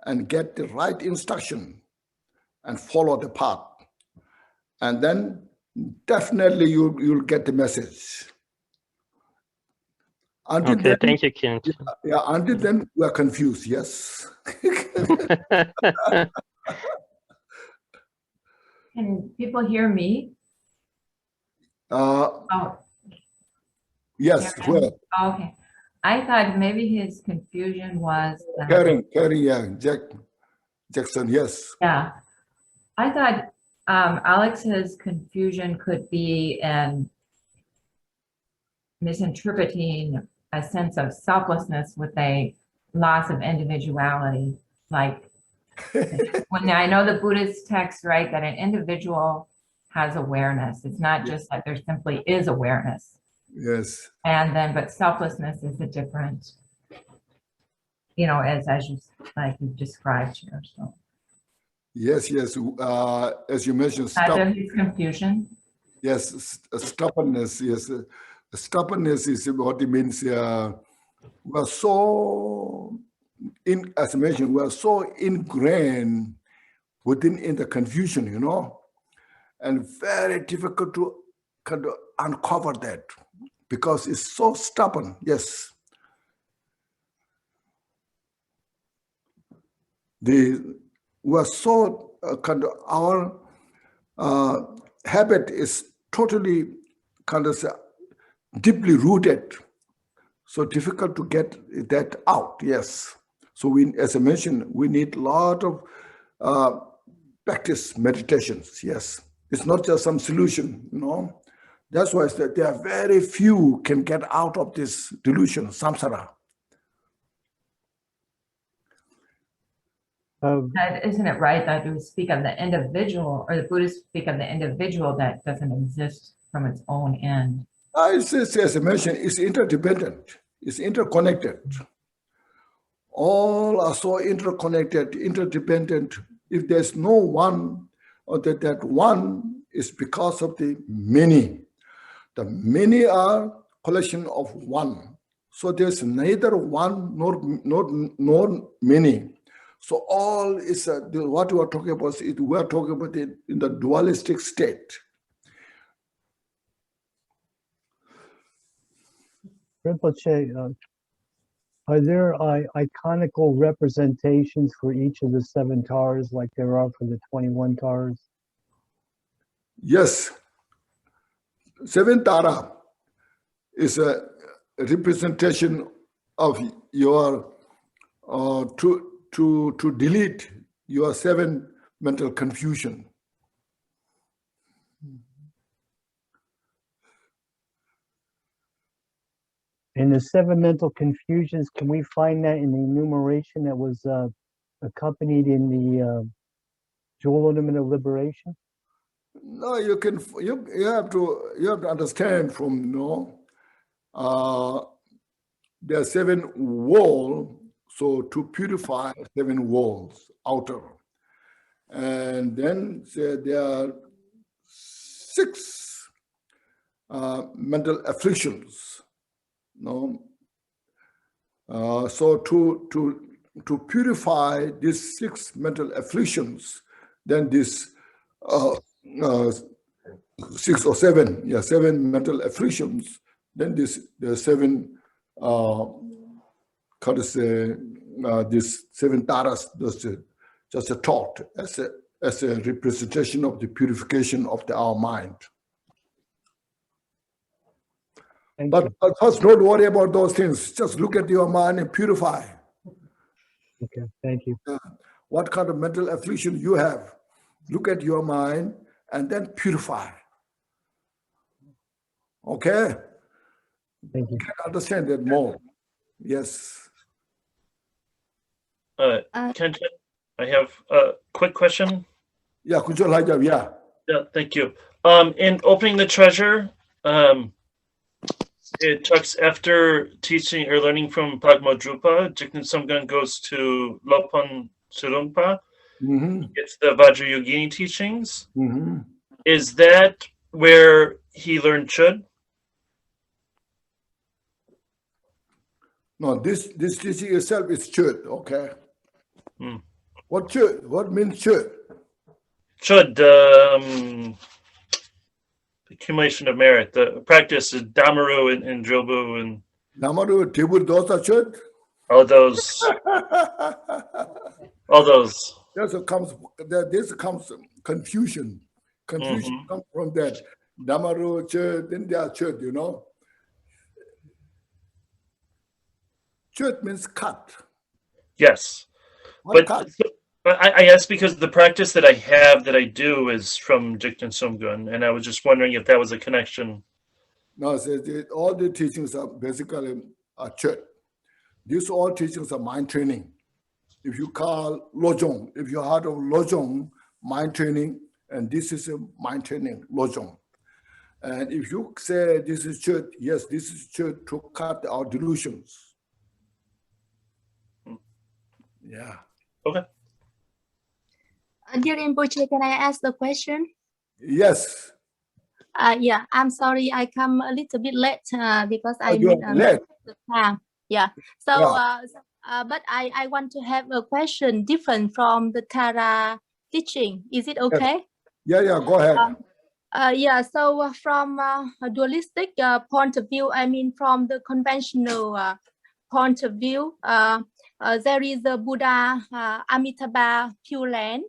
and get the right instruction and follow the path. And then definitely you'll get the message. Until Okay, then, thank you, Khenchen. yeah, until then, we are confused, yes. Can people hear me? Oh, Yes, well. oh, okay. I thought maybe his confusion was Karen, yeah, Jackson, yes. Yeah. I thought Alex's confusion could be in misinterpreting a sense of selflessness with a loss of individuality. Like when I know the Buddhist texts write that an individual has awareness. It's not just that there simply is awareness. Yes. And then, but selflessness is a different, as you like you described here. So yes. As you mentioned, his confusion. Yes, stubbornness. Yes, stubbornness is what it means. We're so as I mentioned, we're so ingrained in the confusion, and very difficult to kind of uncover that because it's so stubborn. Yes. We're so kind of our habit is totally kind of deeply rooted, so difficult to get that out. Yes. So as I mentioned, we need a lot of practice meditations. Yes. It's not just some solution, That's why there are very few can get out of this delusion, samsara. Isn't it right that we speak of the individual, or the Buddhists speak of the individual that doesn't exist from its own end? As I mentioned, it's interdependent. It's interconnected. All are so interconnected, interdependent. If there's no one, or that one is because of the many. The many are collection of one. So there's neither one nor many. So all is what we are talking about. We are talking about it in the dualistic state. Rinpoche, are there iconical representations for each of the 7 Taras like there are for the 21 Taras? Yes. 7 Tara is a representation of your to delete your 7 mental confusion. And the 7 mental confusions, can we find that in the enumeration that was accompanied in the Jewel Ornament of Liberation? No, you have to understand from there are 7 walls, so to purify 7 walls outer, and then there are 6 mental afflictions. So to purify these 6 mental afflictions, then this 6 or 7, 7 mental afflictions. Then the 7 this 7 taras, just a thought as a representation of the purification of our mind. But first, don't worry about those things. Just look at your mind and purify. Okay, thank you. What kind of mental affliction you have? Look at your mind and then purify. Okay? Thank you. You can understand that more. Yes. Khenchen, I have a quick question. Yeah, Kunjal, yeah. Yeah, thank you. In opening the treasure, it talks after teaching or learning from Pagmodrupa, Jigten Sumgön goes to Lopon Surungpa. It's the Vajrayogini teachings. Is that where he learned Chud? No, this teaching itself is Chud, okay? What Chud? What means Chud? Chud, accumulation of merit. The practice is Damaru and Drilbu and Damaru, Tibur, those are Chud? all those. All those. This comes confusion. Confusion comes from that. Damaru, Chud, then they are Chud, Chud means cut. Yes. What But cut? I asked because the practice that I do is from Jigten Sumgön, and I was just wondering if that was a connection. No, all the teachings are basically Chud. These all teachings are mind training. If you call Lojong, if you heard of Lojong, mind training, and this is a mind training, Lojong. And if you say this is Chud, yes, this is Chud to cut our delusions. Yeah. Okay. Dear Rinpoche, can I ask the question? Yes. Yeah, I'm sorry, I come a little bit late because I you're meet late. the time. Yeah. So, Yeah. but I want to have a question different from the Tara teaching. Is it okay? Yeah, go ahead. Yeah. So from a dualistic point of view, I mean from the conventional point of view, there is a Buddha Amitabha Pure Land.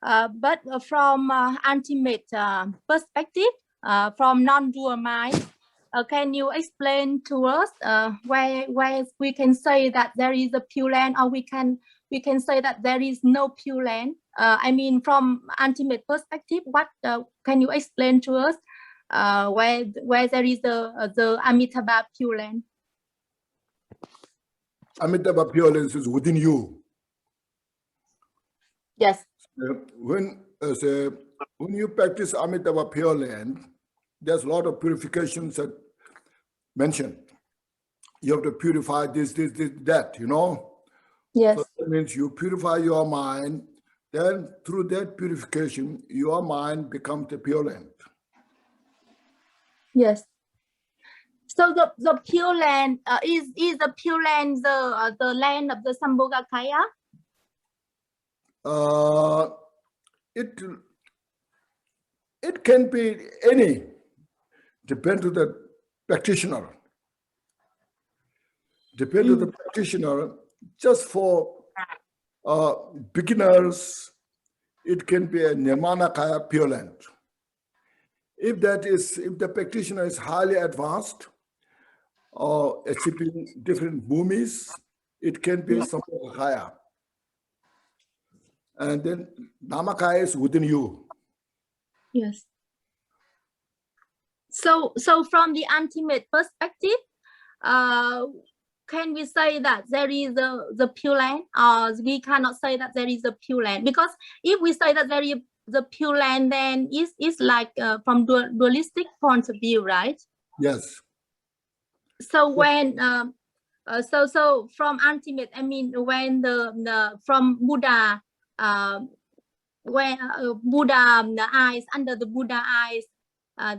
But from ultimate perspective, from non-dual mind, can you explain to us where we can say that there is a Pure Land, or we can say that there is no Pure Land? I mean, from ultimate perspective, what can you explain to us where there is the Amitabha Pure Land? Amitabha Pure Land is within you. Yes. When you practice Amitabha Pure Land, there's a lot of purifications that mentioned. You have to purify this, that, Yes. So that means you purify your mind, then through that purification, your mind becomes the Pure Land. Yes. So the Pure Land is the Pure Land the land of the Sambhogakaya? It can be any, depend to the practitioner. Depend to the practitioner. Just for beginners, it can be a Nirvana Kaya Pure Land. If the practitioner is highly advanced or achieving different bhumis, it can be Sambhogakaya. And then Dhammakaya is within you. Yes. So from the ultimate perspective, can we say that there is the Pure Land, or we cannot say that there is a Pure Land? Because if we say that there is the Pure Land, then it's like from dualistic point of view, right? Yes. So when so from ultimate, I mean, when the from Buddha, when Buddha the eyes, under the Buddha eyes,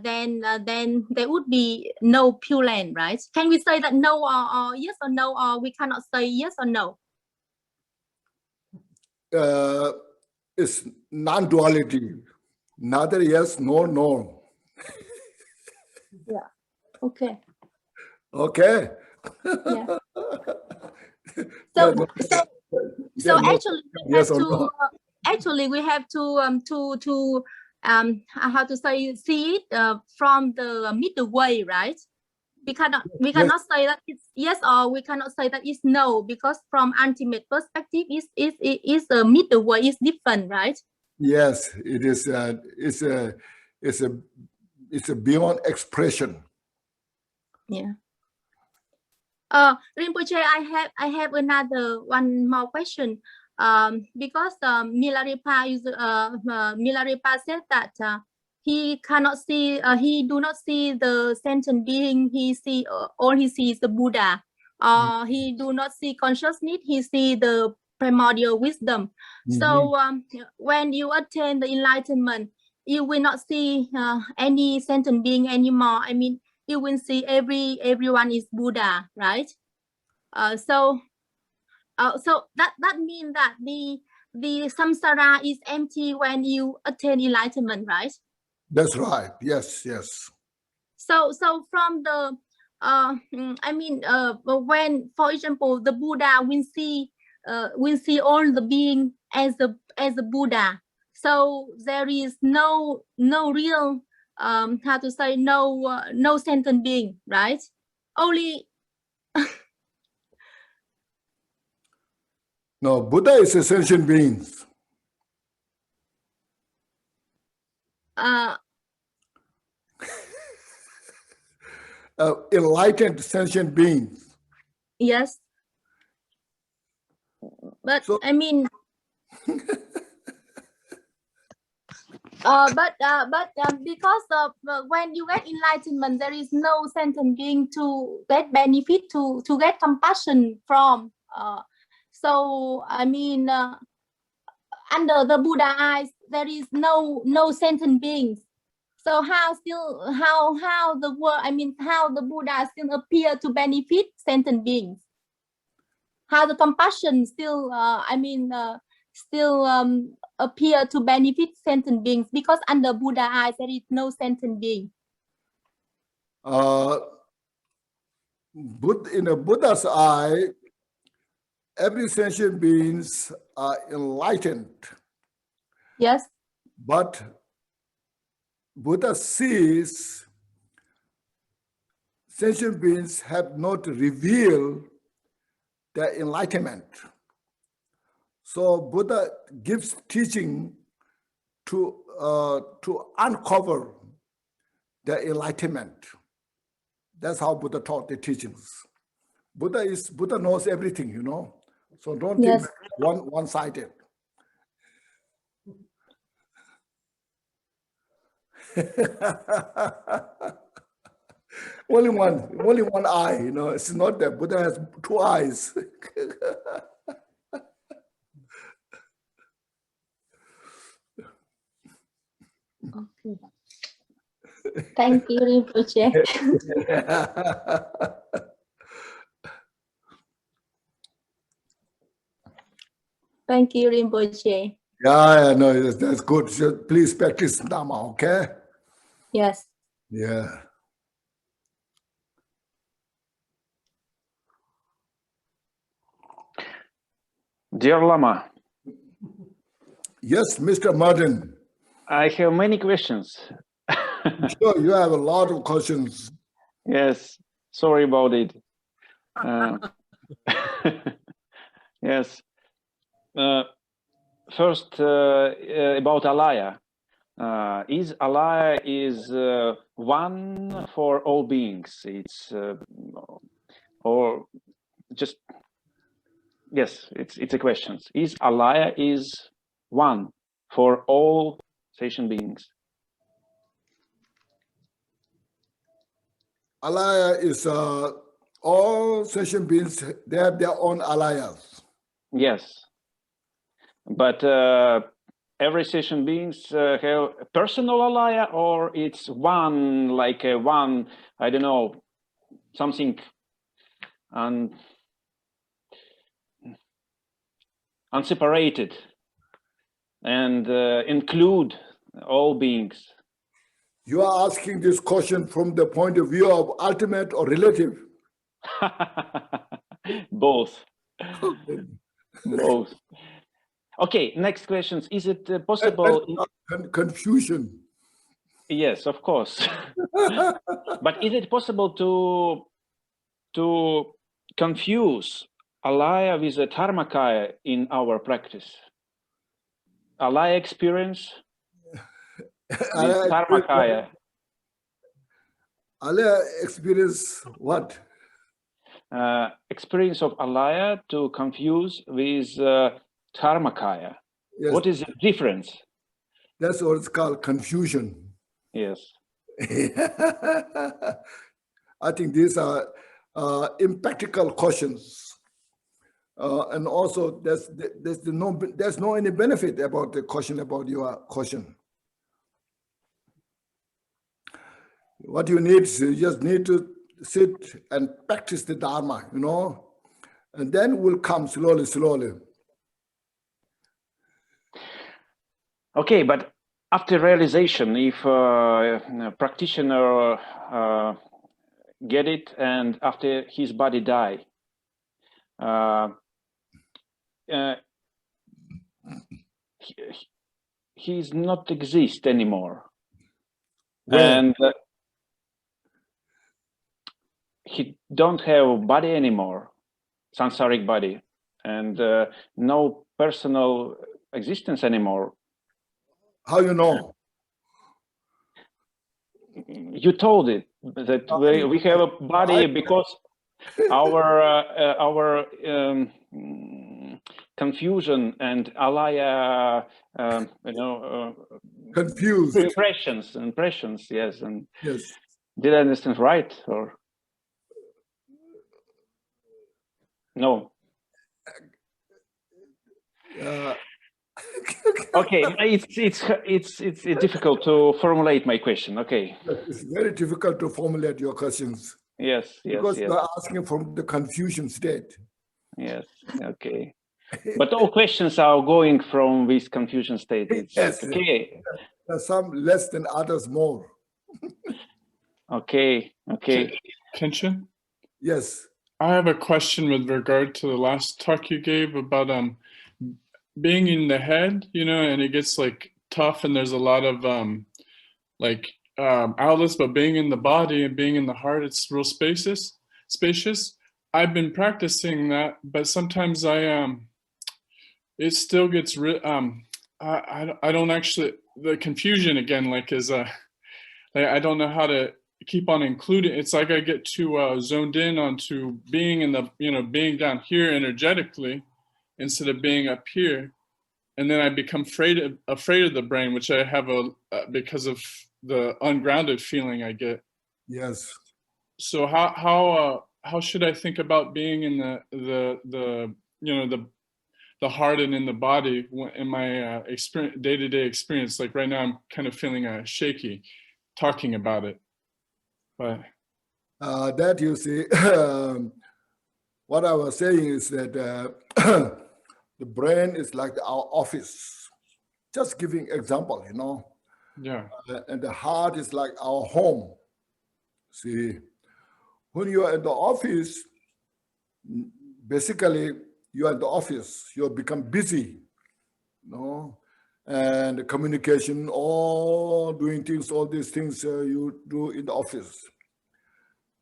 then there would be no Pure Land, right? Can we say that no, or yes or no, or we cannot say yes or no? It's non-duality. Neither yes nor no. Yeah. Okay. Okay. Yeah. So actually, yes or no. Actually we have to how to say, see it from the middle way, right? We cannot say that it's yes, or we cannot say that it's no, because from ultimate perspective is a middle way, is different, right? Yes, it is. It's a beyond expression. Yeah. Rinpoche, I have another one more question. Because Milarepa said that he cannot see, he do not see the sentient being. He see all he sees the Buddha. He do not see consciousness. He see the primordial wisdom. So when you attain the enlightenment, you will not see any sentient being anymore. I mean, you will see everyone is Buddha, right? So that means that the samsara is empty when you attain enlightenment, right? That's right. Yes, yes. So from the I mean, when, for example, the Buddha will see all the being as a Buddha. So there is no real how to say, no sentient being, right? Only No, Buddha is a sentient being. Enlightened sentient beings. Yes. But so, I mean, because of when you get enlightenment, there is no sentient being to get benefit, to get compassion from. So I mean, under the Buddha eyes, there is no sentient beings. So how the world, I mean, how the Buddha still appear to benefit sentient beings? How the compassion still, still appear to benefit sentient beings, because under Buddha eyes there is no sentient being. In a Buddha's eye, every sentient beings are enlightened. Yes. But Buddha sees sentient beings have not revealed their enlightenment. So Buddha gives teaching to uncover their enlightenment. That's how Buddha taught the teachings. Buddha knows everything, you know. So don't think one-sided. Only one eye, you know. It's not that Buddha has two eyes. Okay. Thank you, Rinpoche. Thank you, Rinpoche. Yeah, no, that's good. So please practice Dharma, okay? Yes. Yeah. Dear Lama, Yes, Mr. Martin. I have many questions. Sure, you have a lot of questions. Yes, sorry about it. Yes. First, about alaya. Is alaya is one for all beings? It's or just yes, it's a question. Is alaya is one for all sentient beings? Alaya is all sentient beings, they have their own alayas. Yes, but every sentient beings have a personal alaya, or it's one, like a one, I don't know, something unseparated and include all beings. You are asking this question from the point of view of ultimate or relative? Both. Both. Okay, next question. Is it possible? Confusion. Yes, of course. But is it possible to confuse alaya with a dharmakaya in our practice? Alaya experience with dharmakaya. Alaya experience what? Experience of alaya to confuse with dharmakaya. Yes. What is the difference? That's what it's called, confusion. Yes. I think these are impractical questions. And also there's no any benefit about the question about your question. What you need is you just need to sit and practice the Dharma, you know, and then will come slowly. Okay, but after realization, if a practitioner get it and after his body die, he's not exist anymore. Where? And he don't have body anymore, samsaric body, and no personal existence anymore. How you know? You told it that we have a body because our confusion and alaya, confused impressions, yes. And yes. Did I understand right or no? Okay, it's difficult to formulate my question. Okay. It's very difficult to formulate your questions. Yes, because yes. you're asking from the confusion state. Yes, okay. But all questions are going from this confusion state. It's yes. Okay. Some less than others more. Okay. Khenchen? Yes. I have a question with regard to the last talk you gave about being in the head, and it gets like tough and there's a lot of outlets, but being in the body and being in the heart, it's real spacious. I've been practicing that, but sometimes it still gets I don't actually, the confusion again, I don't know how to keep on including. It's like I get too zoned in onto being in the, being down here energetically instead of being up here. And then I become afraid of the brain, which I have because of the ungrounded feeling I get. Yes. So how should I think about being in the heart and in the body in my day-to-day experience? Like right now, I'm kind of feeling shaky. talking about it. But that you see, what I was saying is that the brain is like our office. Just giving example, you know. yeah, And the heart is like our home. See, when you are in the office, basically you are in the office, you become busy, you know, and the communication, all doing things, all these things you do in the office.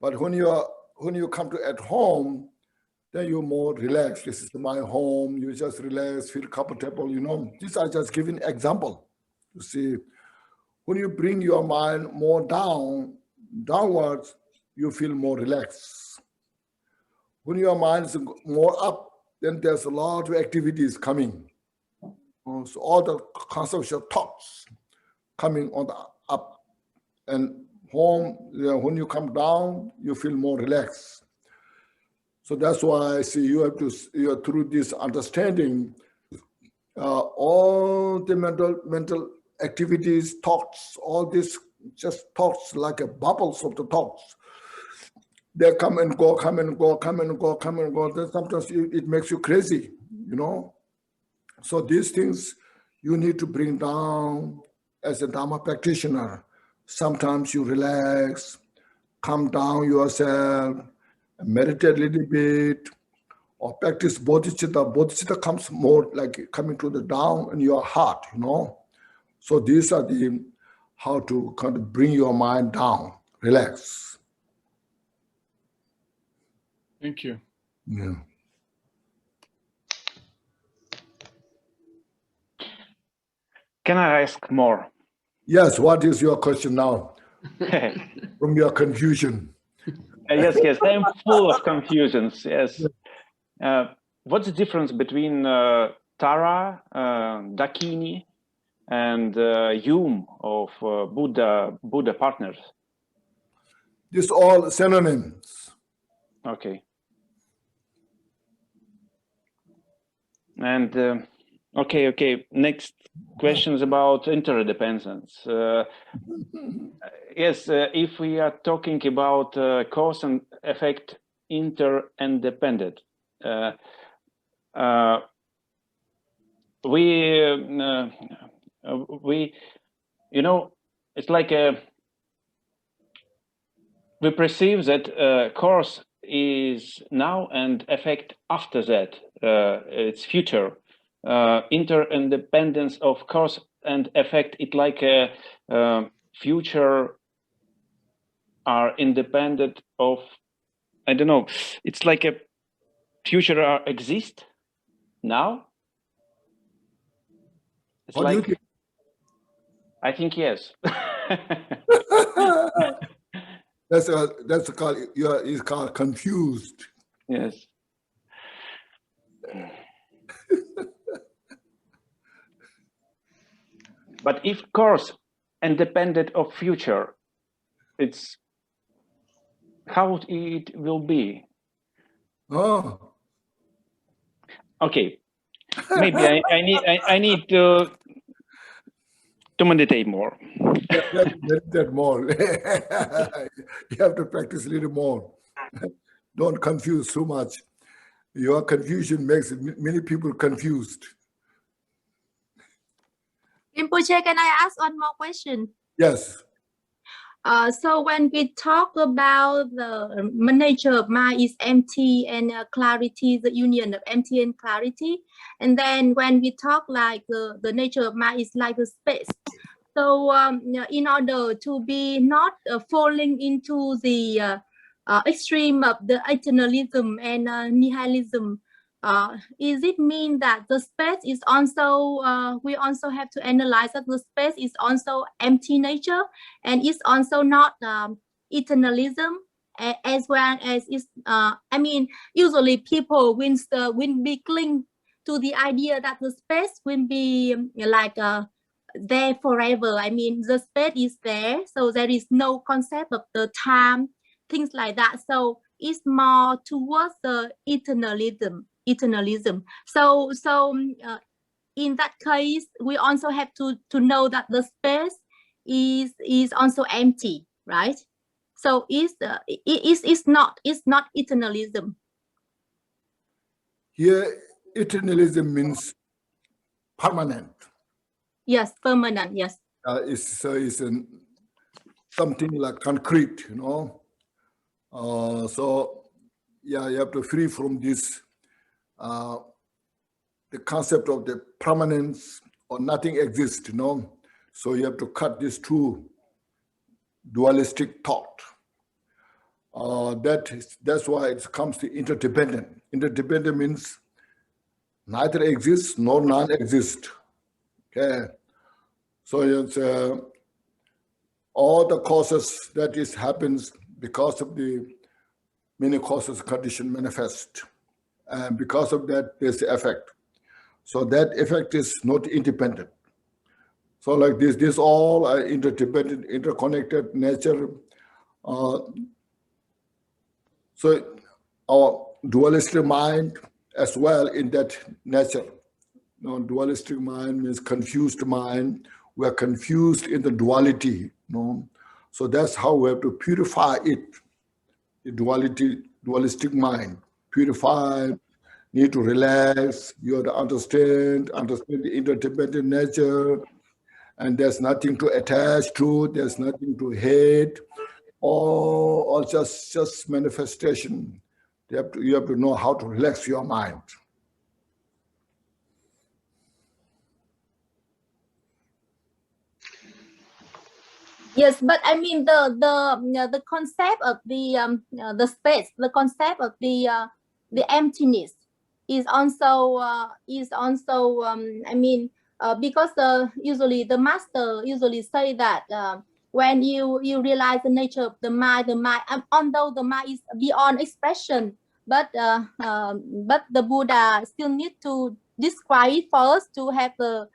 But when you come to at home, then you're more relaxed. This is my home. You just relax, feel comfortable, you know. These are just giving example. You see, when you bring your mind more downwards, you feel more relaxed. When your mind is more up, then there's a lot of activities coming. So all the conceptual thoughts coming on the up, and home, when you come down, you feel more relaxed. So that's why I see you have through this understanding, all the mental activities, thoughts, all this just thoughts like a bubbles of the thoughts. They come and go, come and go, come and go, come and go. Then sometimes it makes you crazy, you know. So these things you need to bring down as a Dharma practitioner. Sometimes you relax, calm down yourself, meditate a little bit, or practice bodhicitta. Bodhicitta comes more like coming to the down in your heart, you know. So these are the how to kind of bring your mind down, relax. thank you. Yeah. Can I ask more? Yes, what is your question now? From your confusion. Yes, I'm full of confusions. Yes. What's the difference between Tara, Dakini, and Yum of Buddha partners? These all synonyms. Okay. And okay. Next question is about interdependence. Yes, if we are talking about cause and effect interdependent, we, you know, it's like we perceive that cause is now and effect after that, it's future. Interdependence of cause and effect, it like a future are independent of, I don't know, it's like a future exist now. It's what like, do you think? I think yes. That's called, it's called confused. Yes. But if course independent of future, it's how it will be. Oh. Okay. Maybe I need to meditate more. Meditate more. You have to practice a little more. Don't confuse too much. Your confusion makes many people confused. Rinpoche, can I ask one more question? Yes. So when we talk about the nature of mind is empty and clarity, the union of empty and clarity, and then when we talk like the nature of mind is like a space. So in order to be not falling into the extreme of the eternalism and nihilism, is it mean that the space is also, we also have to analyze that the space is also empty nature and it's also not eternalism, as well as it's, I mean, usually people will be cling to the idea that the space will be like there forever. I mean, the space is there, so there is no concept of the time, things like that. So it's more towards the eternalism. So in that case, we also have to know that the space is also empty, right? So it's not eternalism. Here, eternalism means permanent. Yes, permanent. Yes. It's something like concrete, you know. So yeah, you have to free from this the concept of the permanence or nothing exists, you know. So you have to cut this two dualistic thought. That's why it comes to interdependent. Interdependent means neither exists nor none exist. Okay, so it's all the causes that is happens because of the many causes condition manifest, and because of that there's the effect. So that effect is not independent. So like this all are interdependent, interconnected nature. So our dualistic mind as well in that nature. You know, dualistic mind means confused mind. We are confused in the duality. You know? So that's how we have to purify it. The dualistic mind. Purify, need to relax, you have to understand the interdependent nature, and there's nothing to attach to, there's nothing to hate, or just manifestation. You have to know how to relax your mind. Yes, but I mean the concept of the space, the concept of the emptiness is also I mean because usually the master usually say that when you realize the nature of the mind, although the mind is beyond expression, but the Buddha still need to describe it for us to have a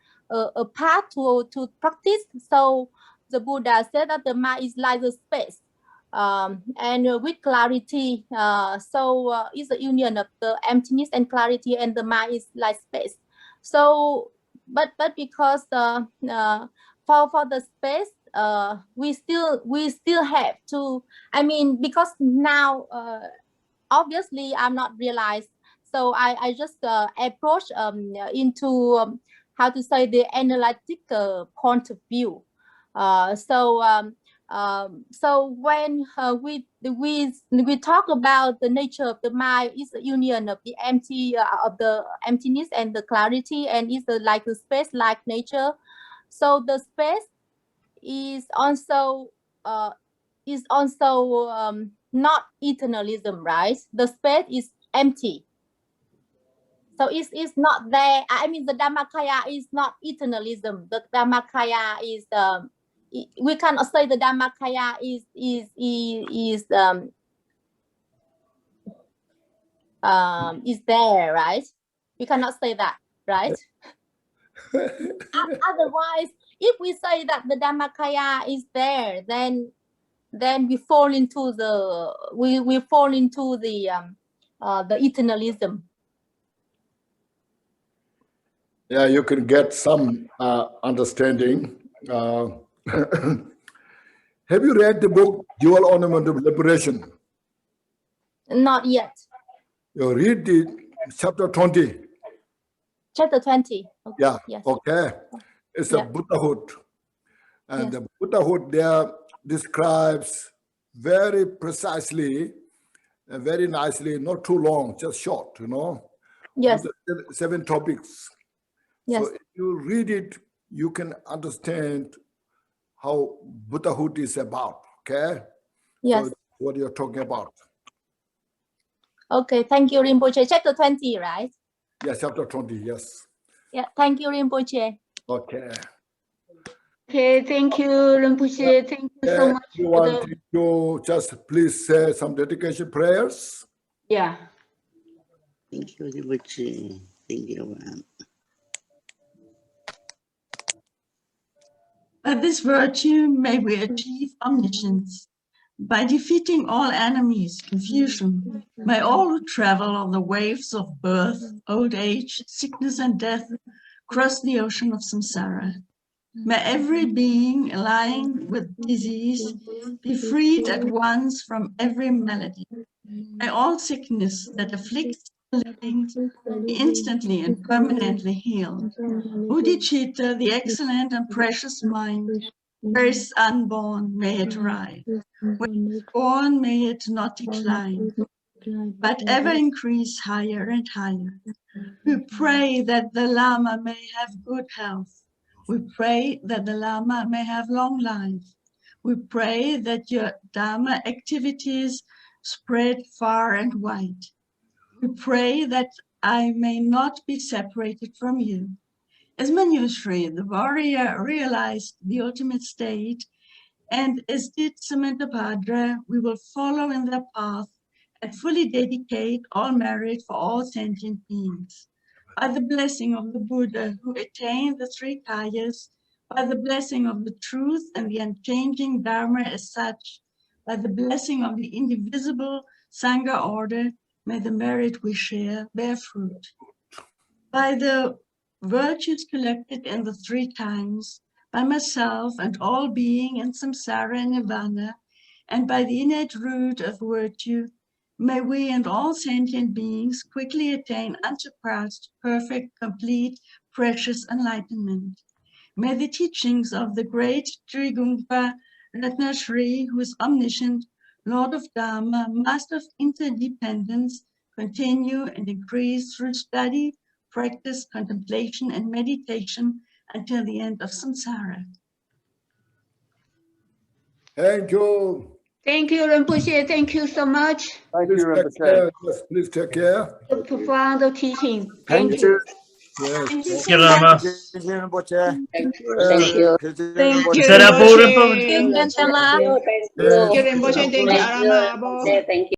path to practice. So the Buddha said that the mind is like the space, and with clarity. So it's a union of the emptiness and clarity, and the mind is like space. So, but because for the space, we still have to. I mean, because now obviously I'm not realized. So I just approach into how to say the analytical point of view. So when we talk about the nature of the mind, is the union of the emptiness and the clarity, and is like the space like nature. So the space is also not eternalism, right? The space is empty. So it's not there. I mean, the Dhammakaya is not eternalism. The Dhammakaya is we cannot say the Dhammakaya is there, right? We cannot say that, right? Otherwise, if we say that the Dhammakaya is there, then we fall into the eternalism. Yeah, you can get some understanding. Have you read the book Dual Ornament of Liberation? Not yet. You read the chapter 20. Chapter 20. Okay. Yeah. Yes. Okay. It's a Buddhahood, and the Buddhahood there describes very precisely and very nicely, not too long, just short, you know. Yes. 7 topics. Yes. So if you read it, you can understand how Buddhahood is about, okay? Yes. So what you're talking about. Okay, thank you, Rinpoche. Chapter 20, right? Yes, chapter 20, yes. Yeah, thank you, Rinpoche. Okay. Okay, thank you, Rinpoche. Thank you so much. You want to just please say some dedication prayers? Yeah. Thank you, Rinpoche. Thank you. By this virtue may we achieve omniscience. By defeating all enemies, confusion, may all who travel on the waves of birth, old age, sickness, and death cross the ocean of samsara. May every being lying with disease be freed at once from every malady. May all sickness that afflicts the living be instantly and permanently healed. Bodhicitta, the excellent and precious mind, where is unborn, may it rise. When it is born, may it not decline, but ever increase higher and higher. We pray that the Lama may have good health. We pray that the Lama may have long life. We pray that your Dharma activities spread far and wide. We pray that I may not be separated from you. As Manjushri, the warrior, realized the ultimate state, and as did Samantabhadra, we will follow in their path and fully dedicate all merit for all sentient beings. By the blessing of the Buddha who attained the three kayas, by the blessing of the truth and the unchanging Dharma as such, by the blessing of the indivisible Sangha order, may the merit we share bear fruit. By the virtues collected in the three times, by myself and all being in Samsara and Nirvana, and by the innate root of virtue, may we and all sentient beings quickly attain unsurpassed, perfect, complete, precious enlightenment. May the teachings of the great Trigungpa Ratnashri, who is omniscient, Lord of Dharma, Master of interdependence, continue and increase through study, practice, contemplation, and meditation until the end of samsara. Thank you. Thank you, Rinpoche. Thank you so much. Thank you, Please take Rinpoche. care. Yes, please take care. The profound teaching. Thank Thank you. you. Yes. Thank you Thank so you, much. Lama. Thank you. Thank you, Thank you. Sarap po, Rinpoche. Rinpoche. Thank you. Yes. Rinpoche. Thank you, Arama. Thank you.